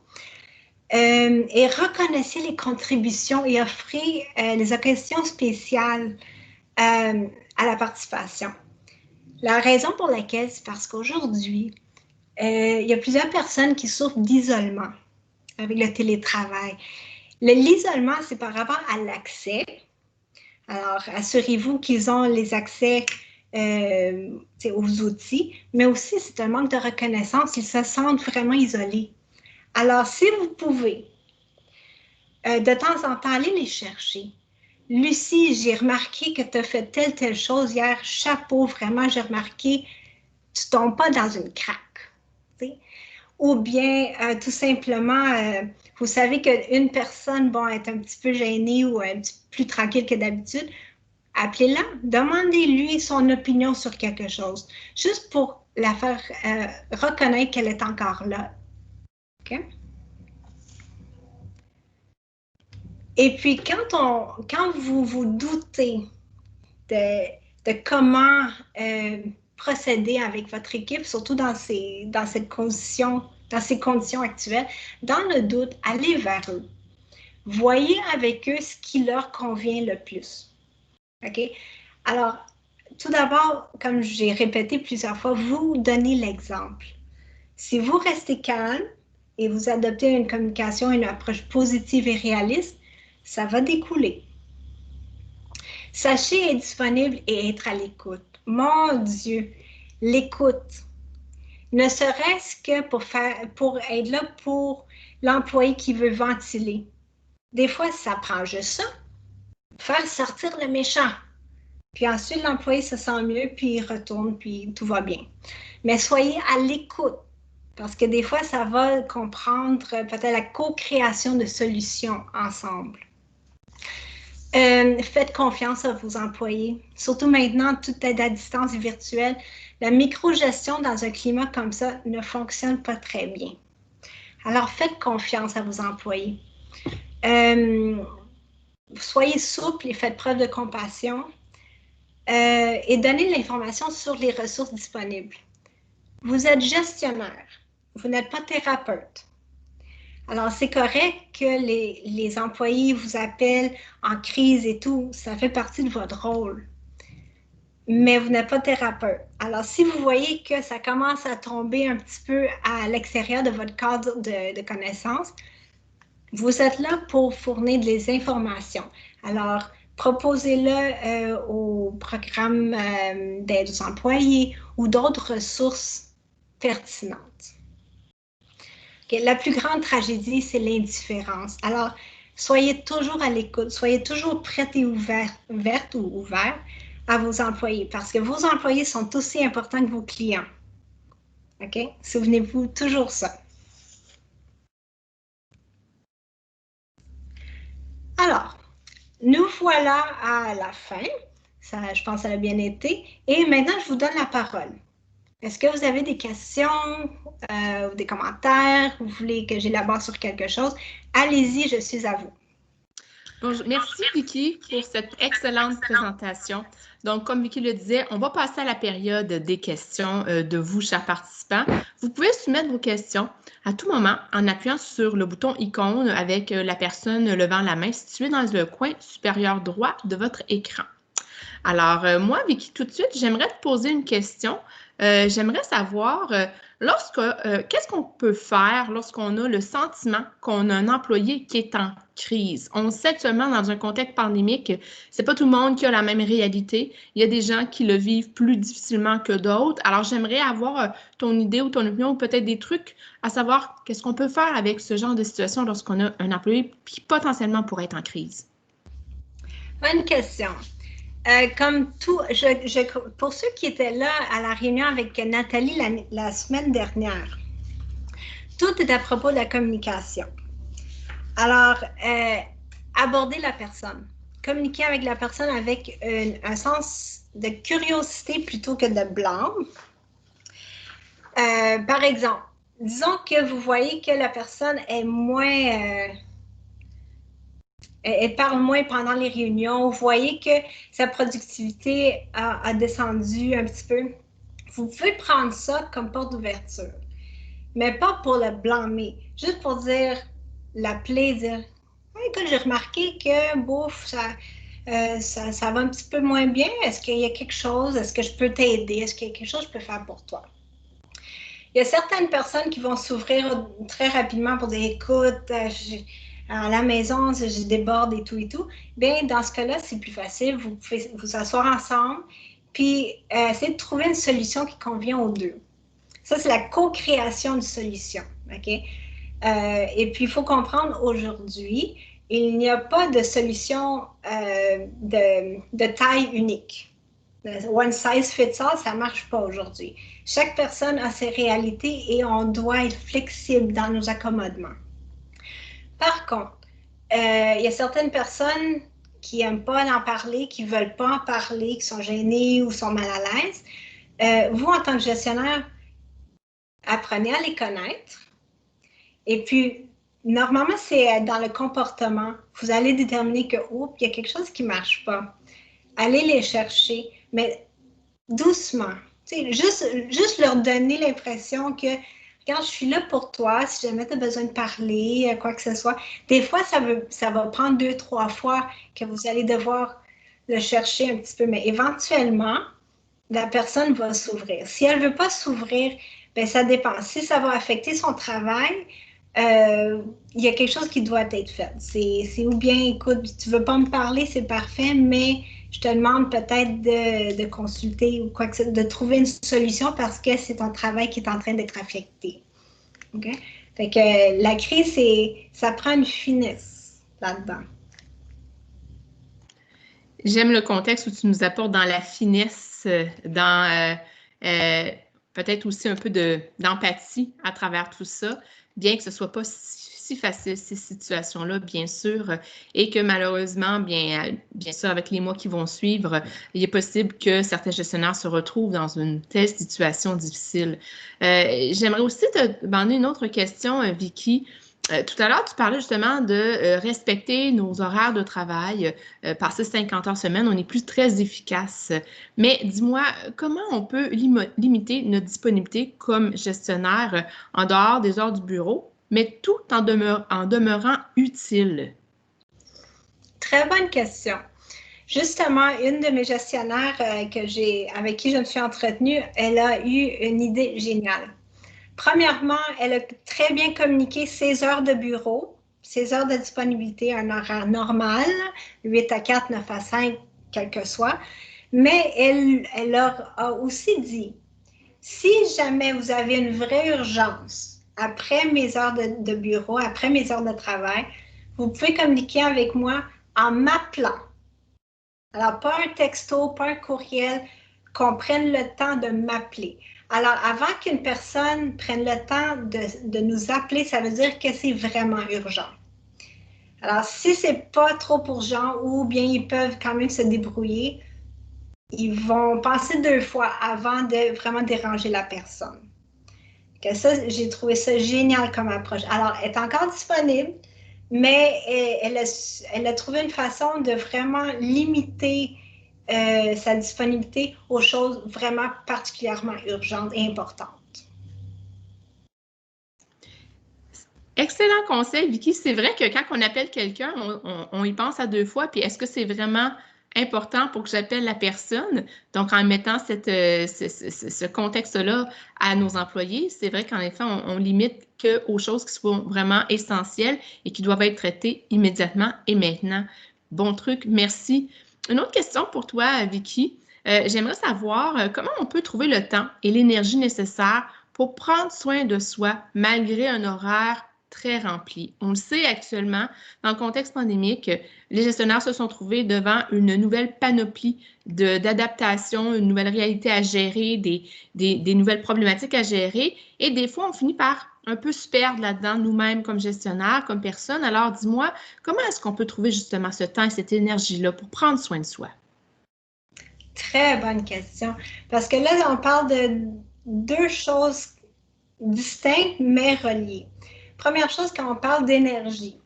Et reconnaissez les contributions et offrez les occasions spéciales à la participation. La raison pour laquelle, c'est parce qu'aujourd'hui, il y a plusieurs personnes qui souffrent d'isolement avec le télétravail. L'isolement, c'est par rapport à l'accès. Alors, assurez-vous qu'ils ont les accès aux outils, mais aussi c'est un manque de reconnaissance, ils se sentent vraiment isolés. Alors, si vous pouvez, de temps en temps, aller les chercher. Lucie, j'ai remarqué que tu as fait telle chose hier. Chapeau, vraiment, j'ai remarqué, tu ne tombes pas dans une craque. T'sais? Ou bien, tout simplement, vous savez qu'une personne va être un petit peu gênée ou un petit peu plus tranquille que d'habitude. Appelez-la, demandez-lui son opinion sur quelque chose, juste pour la faire reconnaître qu'elle est encore là. OK? Et puis, quand vous vous doutez de comment procéder avec votre équipe, surtout dans ces conditions actuelles, dans le doute, allez vers eux. Voyez avec eux ce qui leur convient le plus. OK? Alors, tout d'abord, comme j'ai répété plusieurs fois, vous donnez l'exemple. Si vous restez calme et vous adoptez une communication, une approche positive et réaliste, ça va découler. Sachez être disponible et être à l'écoute. Mon Dieu, l'écoute. Ne serait-ce que pour être là pour l'employé qui veut ventiler. Des fois, ça prend juste ça. Faire sortir le méchant. Puis ensuite, l'employé se sent mieux, puis il retourne, puis tout va bien. Mais soyez à l'écoute. Parce que des fois, ça va comprendre peut-être la co-création de solutions ensemble. Faites confiance à vos employés. Surtout maintenant, tout est à distance et virtuel. La micro-gestion dans un climat comme ça ne fonctionne pas très bien. Alors, faites confiance à vos employés. Soyez souple et faites preuve de compassion. Et donnez l'information sur les ressources disponibles. Vous êtes gestionnaire. Vous n'êtes pas thérapeute. Alors, c'est correct que les employés vous appellent en crise et tout. Ça fait partie de votre rôle. Mais vous n'êtes pas thérapeute. Alors, si vous voyez que ça commence à tomber un petit peu à l'extérieur de votre cadre de connaissances, vous êtes là pour fournir des informations. Alors, proposez-le au programme d'aide aux employés ou d'autres ressources pertinentes. Okay. La plus grande tragédie, c'est l'indifférence. Alors, soyez toujours à l'écoute, soyez toujours prête et ouverte ou ouvert à vos employés parce que vos employés sont aussi importants que vos clients. OK? Souvenez-vous toujours ça. Alors, nous voilà à la fin. Ça, je pense que ça a bien été. Et maintenant, je vous donne la parole. Est-ce que vous avez des questions ou des commentaires? Vous voulez que j'élabore sur quelque chose? Allez-y, je suis à vous. Bonjour. Merci, Vicky, pour cette excellente présentation. Donc, comme Vicky le disait, on va passer à la période des questions de vous, chers participants. Vous pouvez soumettre vos questions à tout moment en appuyant sur le bouton icône avec la personne levant la main située dans le coin supérieur droit de votre écran. Alors, moi, Vicky, tout de suite, j'aimerais te poser une question. J'aimerais savoir, qu'est-ce qu'on peut faire lorsqu'on a le sentiment qu'on a un employé qui est en crise? On sait actuellement, dans un contexte pandémique, c'est pas tout le monde qui a la même réalité. Il y a des gens qui le vivent plus difficilement que d'autres. Alors, j'aimerais avoir ton idée ou ton opinion ou peut-être des trucs à savoir qu'est-ce qu'on peut faire avec ce genre de situation lorsqu'on a un employé qui potentiellement pourrait être en crise. Bonne question. Comme tout, pour ceux qui étaient là à la réunion avec Nathalie la semaine dernière, tout est à propos de la communication. Alors, aborder la personne, communiquer avec la personne avec un sens de curiosité plutôt que de blâme. Par exemple, disons que vous voyez que la personne est moins... elle parle moins pendant les réunions, vous voyez que sa productivité a descendu un petit peu. Vous pouvez prendre ça comme porte d'ouverture, mais pas pour le blâmer, juste pour dire, l'appeler, dire « Écoute, j'ai remarqué que, bouf, ça va un petit peu moins bien. Est-ce qu'il y a quelque chose? Est-ce que je peux t'aider? Est-ce qu'il y a quelque chose que je peux faire pour toi? » Il y a certaines personnes qui vont s'ouvrir très rapidement pour dire « Écoute, à la maison, je déborde et tout. » Bien, dans ce cas-là, c'est plus facile. Vous pouvez vous asseoir ensemble puis essayer de trouver une solution qui convient aux deux. Ça, c'est la co-création de solutions. OK? Et puis, il faut comprendre aujourd'hui, il n'y a pas de solution de taille unique. One size fits all, ça ne marche pas aujourd'hui. Chaque personne a ses réalités et on doit être flexible dans nos accommodements. Par contre, il y a certaines personnes qui n'aiment pas en parler, qui ne veulent pas en parler, qui sont gênées ou sont mal à l'aise. Vous, en tant que gestionnaire, apprenez à les connaître. Et puis, normalement, c'est dans le comportement. Vous allez déterminer que, oups, il y a quelque chose qui ne marche pas. Allez les chercher, mais doucement. Juste leur donner l'impression que, regarde, je suis là pour toi, si jamais tu as besoin de parler, quoi que ce soit. Des fois, ça va prendre 2, 3 fois que vous allez devoir le chercher un petit peu, mais éventuellement, la personne va s'ouvrir. Si elle ne veut pas s'ouvrir, bien, ça dépend. Si ça va affecter son travail, il y a quelque chose qui doit être fait. C'est ou bien, écoute, tu ne veux pas me parler, c'est parfait, mais je te demande peut-être de consulter ou quoi que ce soit, de trouver une solution parce que c'est ton travail qui est en train d'être affecté. OK? Fait que la crise, ça prend une finesse là-dedans. J'aime le contexte où tu nous apportes dans la finesse, dans peut-être aussi un peu d'empathie à travers tout ça, bien que ce ne soit pas si facile, ces situations-là, bien sûr, et que malheureusement, bien sûr, avec les mois qui vont suivre, il est possible que certains gestionnaires se retrouvent dans une telle situation difficile. J'aimerais aussi te demander une autre question, Vicky. Tout à l'heure, tu parlais justement de respecter nos horaires de travail, passer 50 heures semaine, on est plus très efficace. Mais dis-moi, comment on peut limiter notre disponibilité comme gestionnaire en dehors des heures du bureau, mais tout en demeurant utile? Très bonne question. Justement, une de mes gestionnaires avec qui je me suis entretenue, elle a eu une idée géniale. Premièrement, elle a très bien communiqué ses heures de bureau, ses heures de disponibilité, un horaire normal, 8 à 4, 9 à 5, quel que soit. Mais elle leur a aussi dit, si jamais vous avez une vraie urgence après mes heures de bureau, après mes heures de travail, vous pouvez communiquer avec moi en m'appelant. Alors, pas un texto, pas un courriel, qu'on prenne le temps de m'appeler. Alors, avant qu'une personne prenne le temps de nous appeler, ça veut dire que c'est vraiment urgent. Alors, si c'est pas trop urgent ou bien ils peuvent quand même se débrouiller, ils vont penser 2 fois avant de vraiment déranger la personne. Que ça, j'ai trouvé ça génial comme approche. Alors, elle est encore disponible, mais elle a trouvé une façon de vraiment limiter sa disponibilité aux choses vraiment particulièrement urgentes et importantes. Excellent conseil, Vicky. C'est vrai que quand on appelle quelqu'un, on y pense à deux fois. Puis est-ce que c'est vraiment important pour que j'appelle la personne? Donc, en mettant ce contexte-là à nos employés, c'est vrai qu'en effet, on limite que aux choses qui sont vraiment essentielles et qui doivent être traitées immédiatement et maintenant. Bon truc, merci. Une autre question pour toi, Vicky. J'aimerais savoir comment on peut trouver le temps et l'énergie nécessaires pour prendre soin de soi malgré un horaire très rempli. On le sait actuellement, dans le contexte pandémique, les gestionnaires se sont trouvés devant une nouvelle panoplie d'adaptation, une nouvelle réalité à gérer, des nouvelles problématiques à gérer. Et des fois, on finit par un peu se perdre là-dedans, nous-mêmes comme gestionnaires, comme personnes. Alors, dis-moi, comment est-ce qu'on peut trouver justement ce temps et cette énergie-là pour prendre soin de soi? Très bonne question. Parce que là, on parle de deux choses distinctes mais reliées. Première chose, quand on parle d'énergie,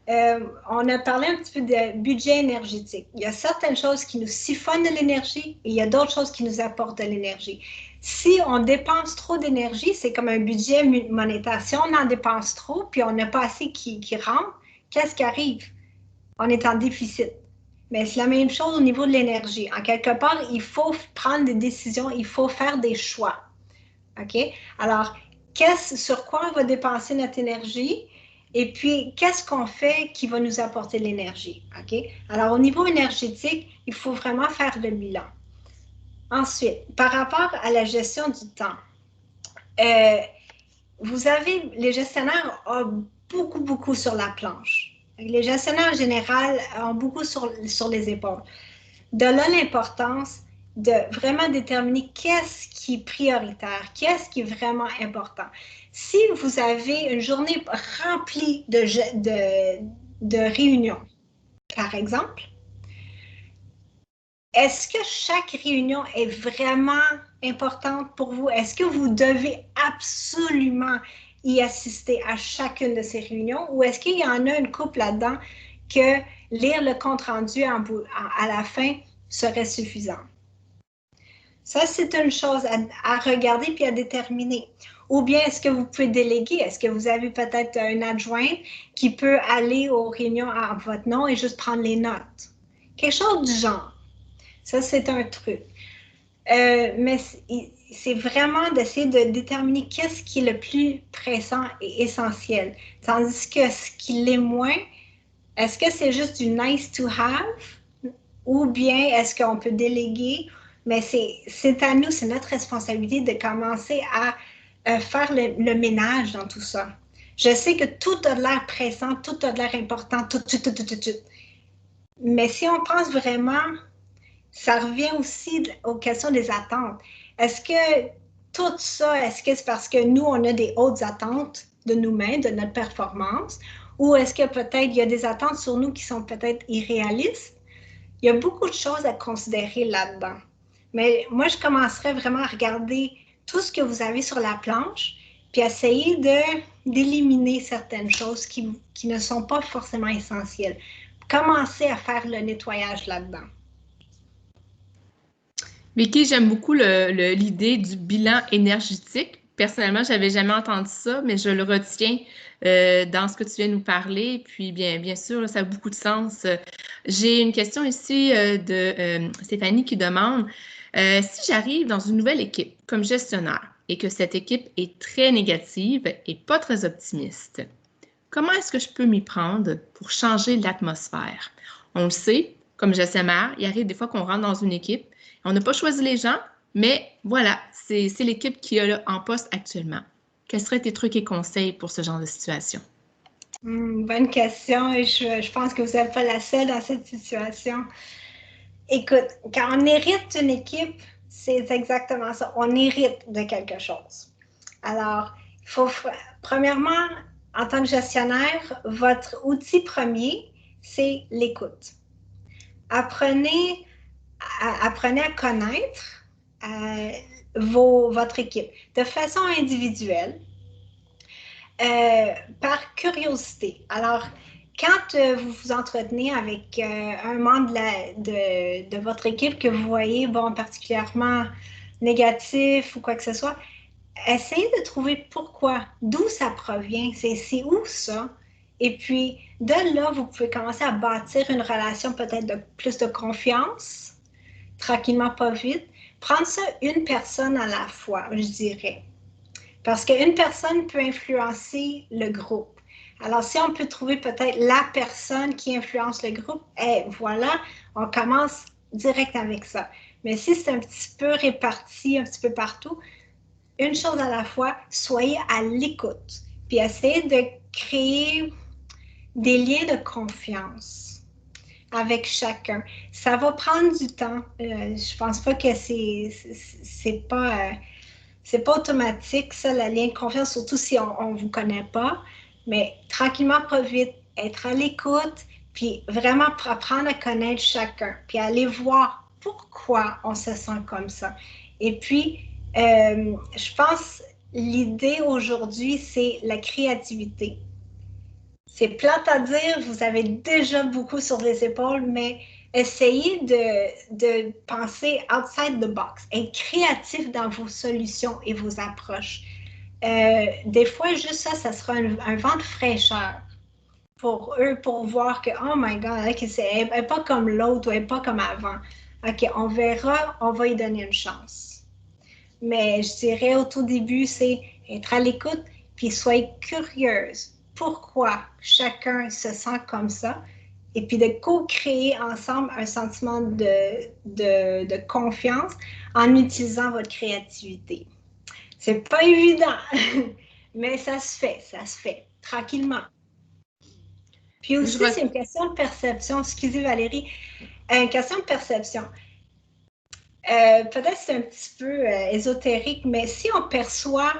on a parlé un petit peu de budget énergétique. Il y a certaines choses qui nous siphonnent de l'énergie et il y a d'autres choses qui nous apportent de l'énergie. Si on dépense trop d'énergie, c'est comme un budget monétaire. Si on en dépense trop puis on n'a pas assez qui rentre, qu'est-ce qui arrive? On est en déficit. Mais c'est la même chose au niveau de l'énergie. En quelque part, il faut prendre des décisions, il faut faire des choix. OK? Alors, sur quoi on va dépenser notre énergie? Et puis, qu'est-ce qu'on fait qui va nous apporter de l'énergie? OK? Alors, au niveau énergétique, il faut vraiment faire le bilan. Ensuite, par rapport à la gestion du temps, les gestionnaires ont beaucoup sur la planche. Les gestionnaires en général ont beaucoup sur les épaules. De là l'importance de vraiment déterminer qu'est-ce qui est prioritaire, qu'est-ce qui est vraiment important. Si vous avez une journée remplie de réunions, par exemple, est-ce que chaque réunion est vraiment importante pour vous? Est-ce que vous devez absolument y assister à chacune de ces réunions ou est-ce qu'il y en a une couple là-dedans que lire le compte-rendu à la fin serait suffisant? Ça, c'est une chose à regarder puis à déterminer. Ou bien, est-ce que vous pouvez déléguer? Est-ce que vous avez peut-être un adjoint qui peut aller aux réunions à votre nom et juste prendre les notes? Quelque chose du genre. Ça, c'est un truc. Mais c'est vraiment d'essayer de déterminer qu'est-ce qui est le plus pressant et essentiel. Tandis que ce qui l'est moins, est-ce que c'est juste du nice to have ou bien est-ce qu'on peut déléguer? Mais c'est à nous, c'est notre responsabilité de commencer à faire le ménage dans tout ça. Je sais que tout a de l'air pressant, tout a de l'air important, tout. Mais si on pense vraiment, ça revient aussi aux questions des attentes. Est-ce que tout ça, est-ce que c'est parce que nous, on a des hautes attentes de nous-mêmes, de notre performance, ou est-ce que peut-être il y a des attentes sur nous qui sont peut-être irréalistes? Il y a beaucoup de choses à considérer là-dedans. Mais moi, je commencerais vraiment à regarder tout ce que vous avez sur la planche, puis essayer d'éliminer certaines choses qui ne sont pas forcément essentielles. Commencez à faire le nettoyage là-dedans. Vicky, j'aime beaucoup l'idée du bilan énergétique. Personnellement, je n'avais jamais entendu ça, mais je le retiens dans ce que tu viens de nous parler. Puis, bien sûr, ça a beaucoup de sens. J'ai une question ici de Stéphanie qui demande si j'arrive dans une nouvelle équipe comme gestionnaire et que cette équipe est très négative et pas très optimiste, comment est-ce que je peux m'y prendre pour changer l'atmosphère? On le sait, comme gestionnaire, il arrive des fois qu'on rentre dans une équipe, on n'a pas choisi les gens, mais voilà, c'est l'équipe qui est là en poste actuellement. Quels seraient tes trucs et conseils pour ce genre de situation? Bonne question. Je pense que vous n'êtes pas la seule dans cette situation. Écoute, quand on hérite d'une équipe, c'est exactement ça. On hérite de quelque chose. Alors, il faut, premièrement, en tant que gestionnaire, votre outil premier, c'est l'écoute. Apprenez à connaître votre équipe de façon individuelle, par curiosité. Alors, quand vous vous entretenez avec un membre de votre équipe que vous voyez, bon, particulièrement négatif ou quoi que ce soit, essayez de trouver pourquoi, d'où ça provient, c'est où ça? Et puis, de là, vous pouvez commencer à bâtir une relation peut-être de plus de confiance, tranquillement, pas vite. Prendre ça une personne à la fois, je dirais. Parce qu'une personne peut influencer le groupe. Alors, si on peut trouver peut-être la personne qui influence le groupe, et voilà, on commence direct avec ça. Mais si c'est un petit peu réparti, un petit peu partout, une chose à la fois, soyez à l'écoute. Puis essayez de créer des liens de confiance avec chacun. Ça va prendre du temps. Je pense pas que c'est pas automatique, ça, le lien de confiance, surtout si on ne vous connaît pas. Mais tranquillement, pas vite, être à l'écoute, puis vraiment apprendre à connaître chacun, puis aller voir pourquoi on se sent comme ça. Et puis, je pense l'idée aujourd'hui, c'est la créativité. C'est plate à dire, vous avez déjà beaucoup sur les épaules, mais essayez de penser outside the box, être créatif dans vos solutions et vos approches. Des fois, juste ça, ça sera un vent de fraîcheur pour eux, pour voir que, oh my God, okay, elle n'est pas comme l'autre ou elle n'est pas comme avant. OK, on verra, on va y donner une chance. Mais je dirais au tout début, c'est être à l'écoute, puis soyez curieuse. Pourquoi chacun se sent comme ça? Et puis de co-créer ensemble un sentiment de confiance en utilisant votre créativité. C'est pas évident, mais ça se fait, tranquillement. Puis aussi, c'est une question de perception. Excusez Valérie, une question de perception. Peut-être c'est un petit peu ésotérique, mais si on perçoit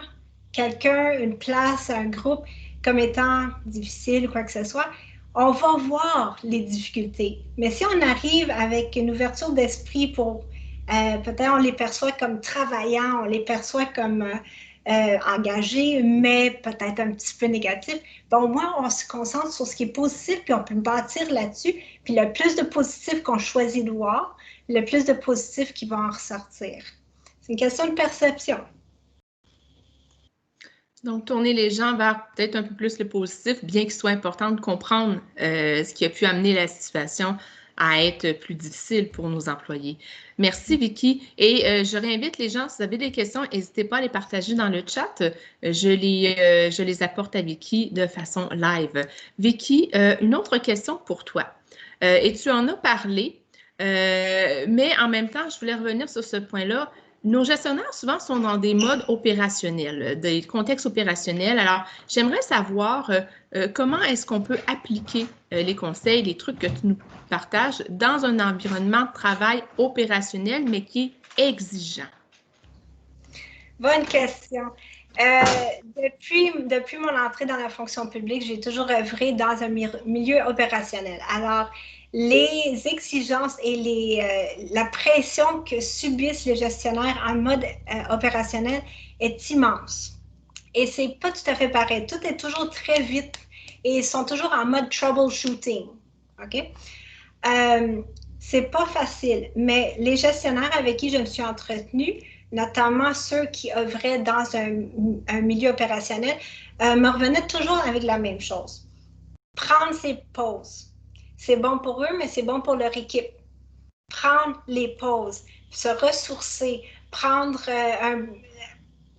quelqu'un, une place, un groupe comme étant difficile ou quoi que ce soit, on va voir les difficultés. Mais si on arrive avec une ouverture d'esprit pour, peut-être on les perçoit comme travaillants, on les perçoit comme engagés, mais peut-être un petit peu négatifs, ben, au moins on se concentre sur ce qui est positif, puis on peut bâtir là-dessus, puis le plus de positif qu'on choisit de voir, le plus de positifs qui vont en ressortir. C'est une question de perception. Donc, tourner les gens vers peut-être un peu plus le positif, bien qu'il soit important de comprendre ce qui a pu amener la situation à être plus difficile pour nos employés. Merci, Vicky. Et je réinvite les gens, si vous avez des questions, n'hésitez pas à les partager dans le chat. Je les apporte à Vicky de façon live. Vicky, une autre question pour toi. Et tu en as parlé, mais en même temps, je voulais revenir sur ce point-là. Nos gestionnaires, souvent, sont dans des modes opérationnels, des contextes opérationnels. Alors, j'aimerais savoir comment est-ce qu'on peut appliquer les conseils, les trucs que tu nous partages dans un environnement de travail opérationnel, mais qui est exigeant. Bonne question. Depuis mon entrée dans la fonction publique, j'ai toujours œuvré dans un milieu opérationnel. Alors, les exigences et la pression que subissent les gestionnaires en mode opérationnel est immense. Et c'est pas tout à fait pareil. Tout est toujours très vite et ils sont toujours en mode troubleshooting. OK? C'est pas facile, mais les gestionnaires avec qui je me suis entretenue, notamment ceux qui œuvraient dans un milieu opérationnel, me revenaient toujours avec la même chose. Prendre ses pauses. C'est bon pour eux, mais c'est bon pour leur équipe. Prendre les pauses, se ressourcer, prendre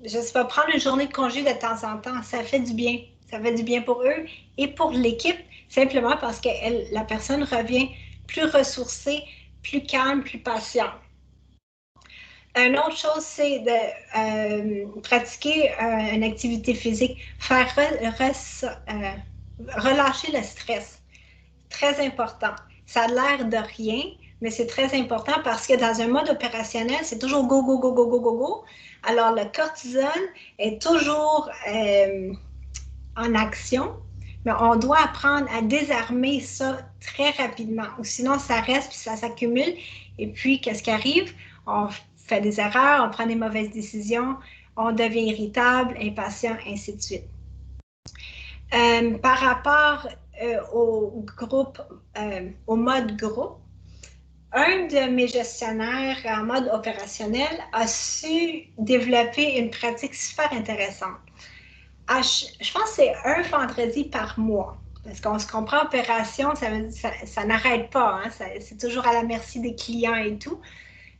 je sais pas, prendre une journée de congé de temps en temps, ça fait du bien. Ça fait du bien pour eux et pour l'équipe, simplement parce que la personne revient plus ressourcée, plus calme, plus patiente. Une autre chose, c'est de pratiquer une activité physique, faire relâcher le stress. Très important. Ça a l'air de rien, mais c'est très important parce que dans un mode opérationnel, c'est toujours go, go, go, go, go, go, go. Alors, le cortisol est toujours en action, mais on doit apprendre à désarmer ça très rapidement, ou sinon ça reste puis ça s'accumule. Et puis, qu'est-ce qui arrive? On fait des erreurs, on prend des mauvaises décisions, on devient irritable, impatient, ainsi de suite. Par rapport au groupe, au mode groupe, un de mes gestionnaires en mode opérationnel a su développer une pratique super intéressante. Je pense que c'est un vendredi par mois. Parce qu'on se comprend, opération, ça n'arrête pas. Hein? C'est toujours à la merci des clients et tout.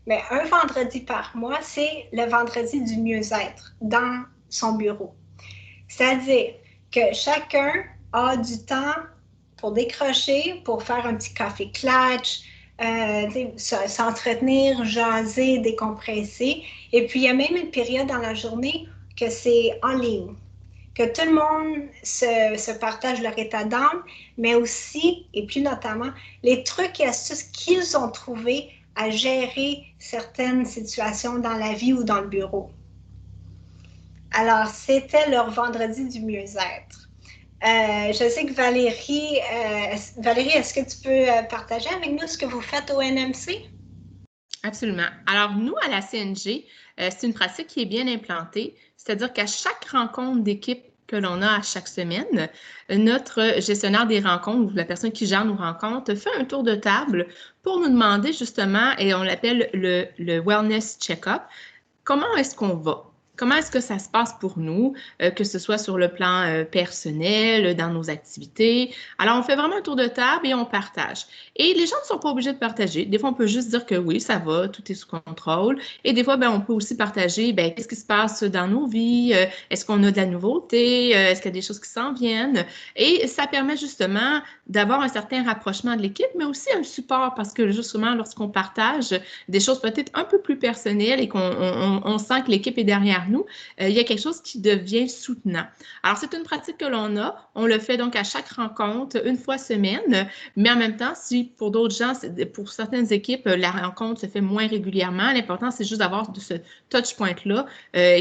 Mais un vendredi par mois, c'est le vendredi du mieux-être dans son bureau. C'est-à-dire que chacun a du temps pour décrocher, pour faire un petit café clutch, s'entretenir, jaser, décompresser. Et puis, il y a même une période dans la journée que c'est en ligne, que tout le monde se partage leur état d'âme, mais aussi, et plus notamment, les trucs et astuces qu'ils ont trouvés à gérer certaines situations dans la vie ou dans le bureau. Alors, c'était leur vendredi du mieux-être. Je sais que Valérie, est-ce que tu peux partager avec nous ce que vous faites au NMC? Absolument. Alors, nous, à la CNG, c'est une pratique qui est bien implantée, c'est-à-dire qu'à chaque rencontre d'équipe que l'on a à chaque semaine, notre gestionnaire des rencontres ou la personne qui gère nos rencontres fait un tour de table pour nous demander justement, et on l'appelle le wellness check-up, comment est-ce qu'on va? Comment est-ce que ça se passe pour nous, que ce soit sur le plan personnel, dans nos activités? Alors, on fait vraiment un tour de table et on partage. Et les gens ne sont pas obligés de partager. Des fois, on peut juste dire que oui, ça va, tout est sous contrôle. Et des fois, on peut aussi partager qu'est-ce qui se passe dans nos vies, est-ce qu'on a de la nouveauté, est-ce qu'il y a des choses qui s'en viennent? Et ça permet justement d'avoir un certain rapprochement de l'équipe, mais aussi un support parce que justement, lorsqu'on partage des choses peut-être un peu plus personnelles et qu'on sent que l'équipe est derrière nous, il y a quelque chose qui devient soutenant. Alors, c'est une pratique que l'on a. On le fait donc à chaque rencontre, une fois semaine, mais en même temps, si pour d'autres gens, pour certaines équipes, la rencontre se fait moins régulièrement, l'important, c'est juste d'avoir ce touch point-là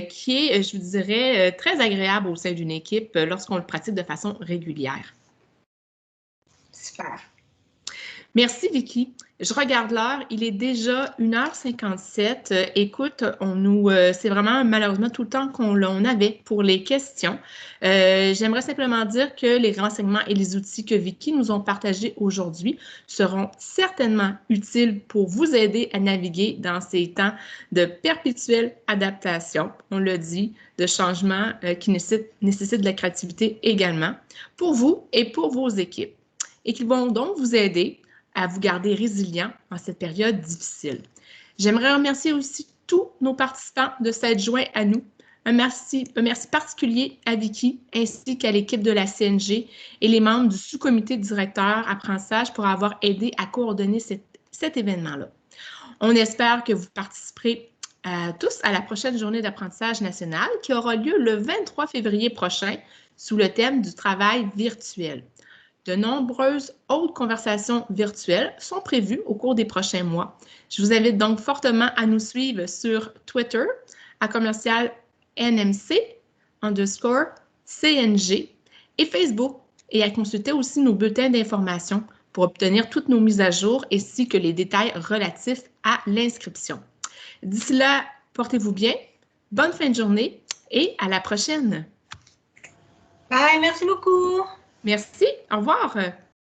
qui est, je vous dirais, très agréable au sein d'une équipe lorsqu'on le pratique de façon régulière. Super. Merci, Vicky. Je regarde l'heure, il est déjà 1h57. Écoute, c'est vraiment malheureusement tout le temps qu'on avait pour les questions. J'aimerais simplement dire que les renseignements et les outils que Vicky nous ont partagés aujourd'hui seront certainement utiles pour vous aider à naviguer dans ces temps de perpétuelle adaptation, on le dit, de changement qui nécessitent de la créativité également, pour vous et pour vos équipes, et qui vont donc vous aider à vous garder résilient en cette période difficile. J'aimerais remercier aussi tous nos participants de s'être joints à nous. Un merci particulier à Vicky ainsi qu'à l'équipe de la CNG et les membres du sous-comité directeur apprentissage pour avoir aidé à coordonner cet événement-là. On espère que vous participerez tous à la prochaine journée d'apprentissage national qui aura lieu le 23 février prochain sous le thème du travail virtuel. De nombreuses autres conversations virtuelles sont prévues au cours des prochains mois. Je vous invite donc fortement à nous suivre sur Twitter à @NMC_CNG et Facebook et à consulter aussi nos bulletins d'information pour obtenir toutes nos mises à jour ainsi que les détails relatifs à l'inscription. D'ici là, portez-vous bien, bonne fin de journée et à la prochaine. Bye, merci beaucoup. Merci, au revoir.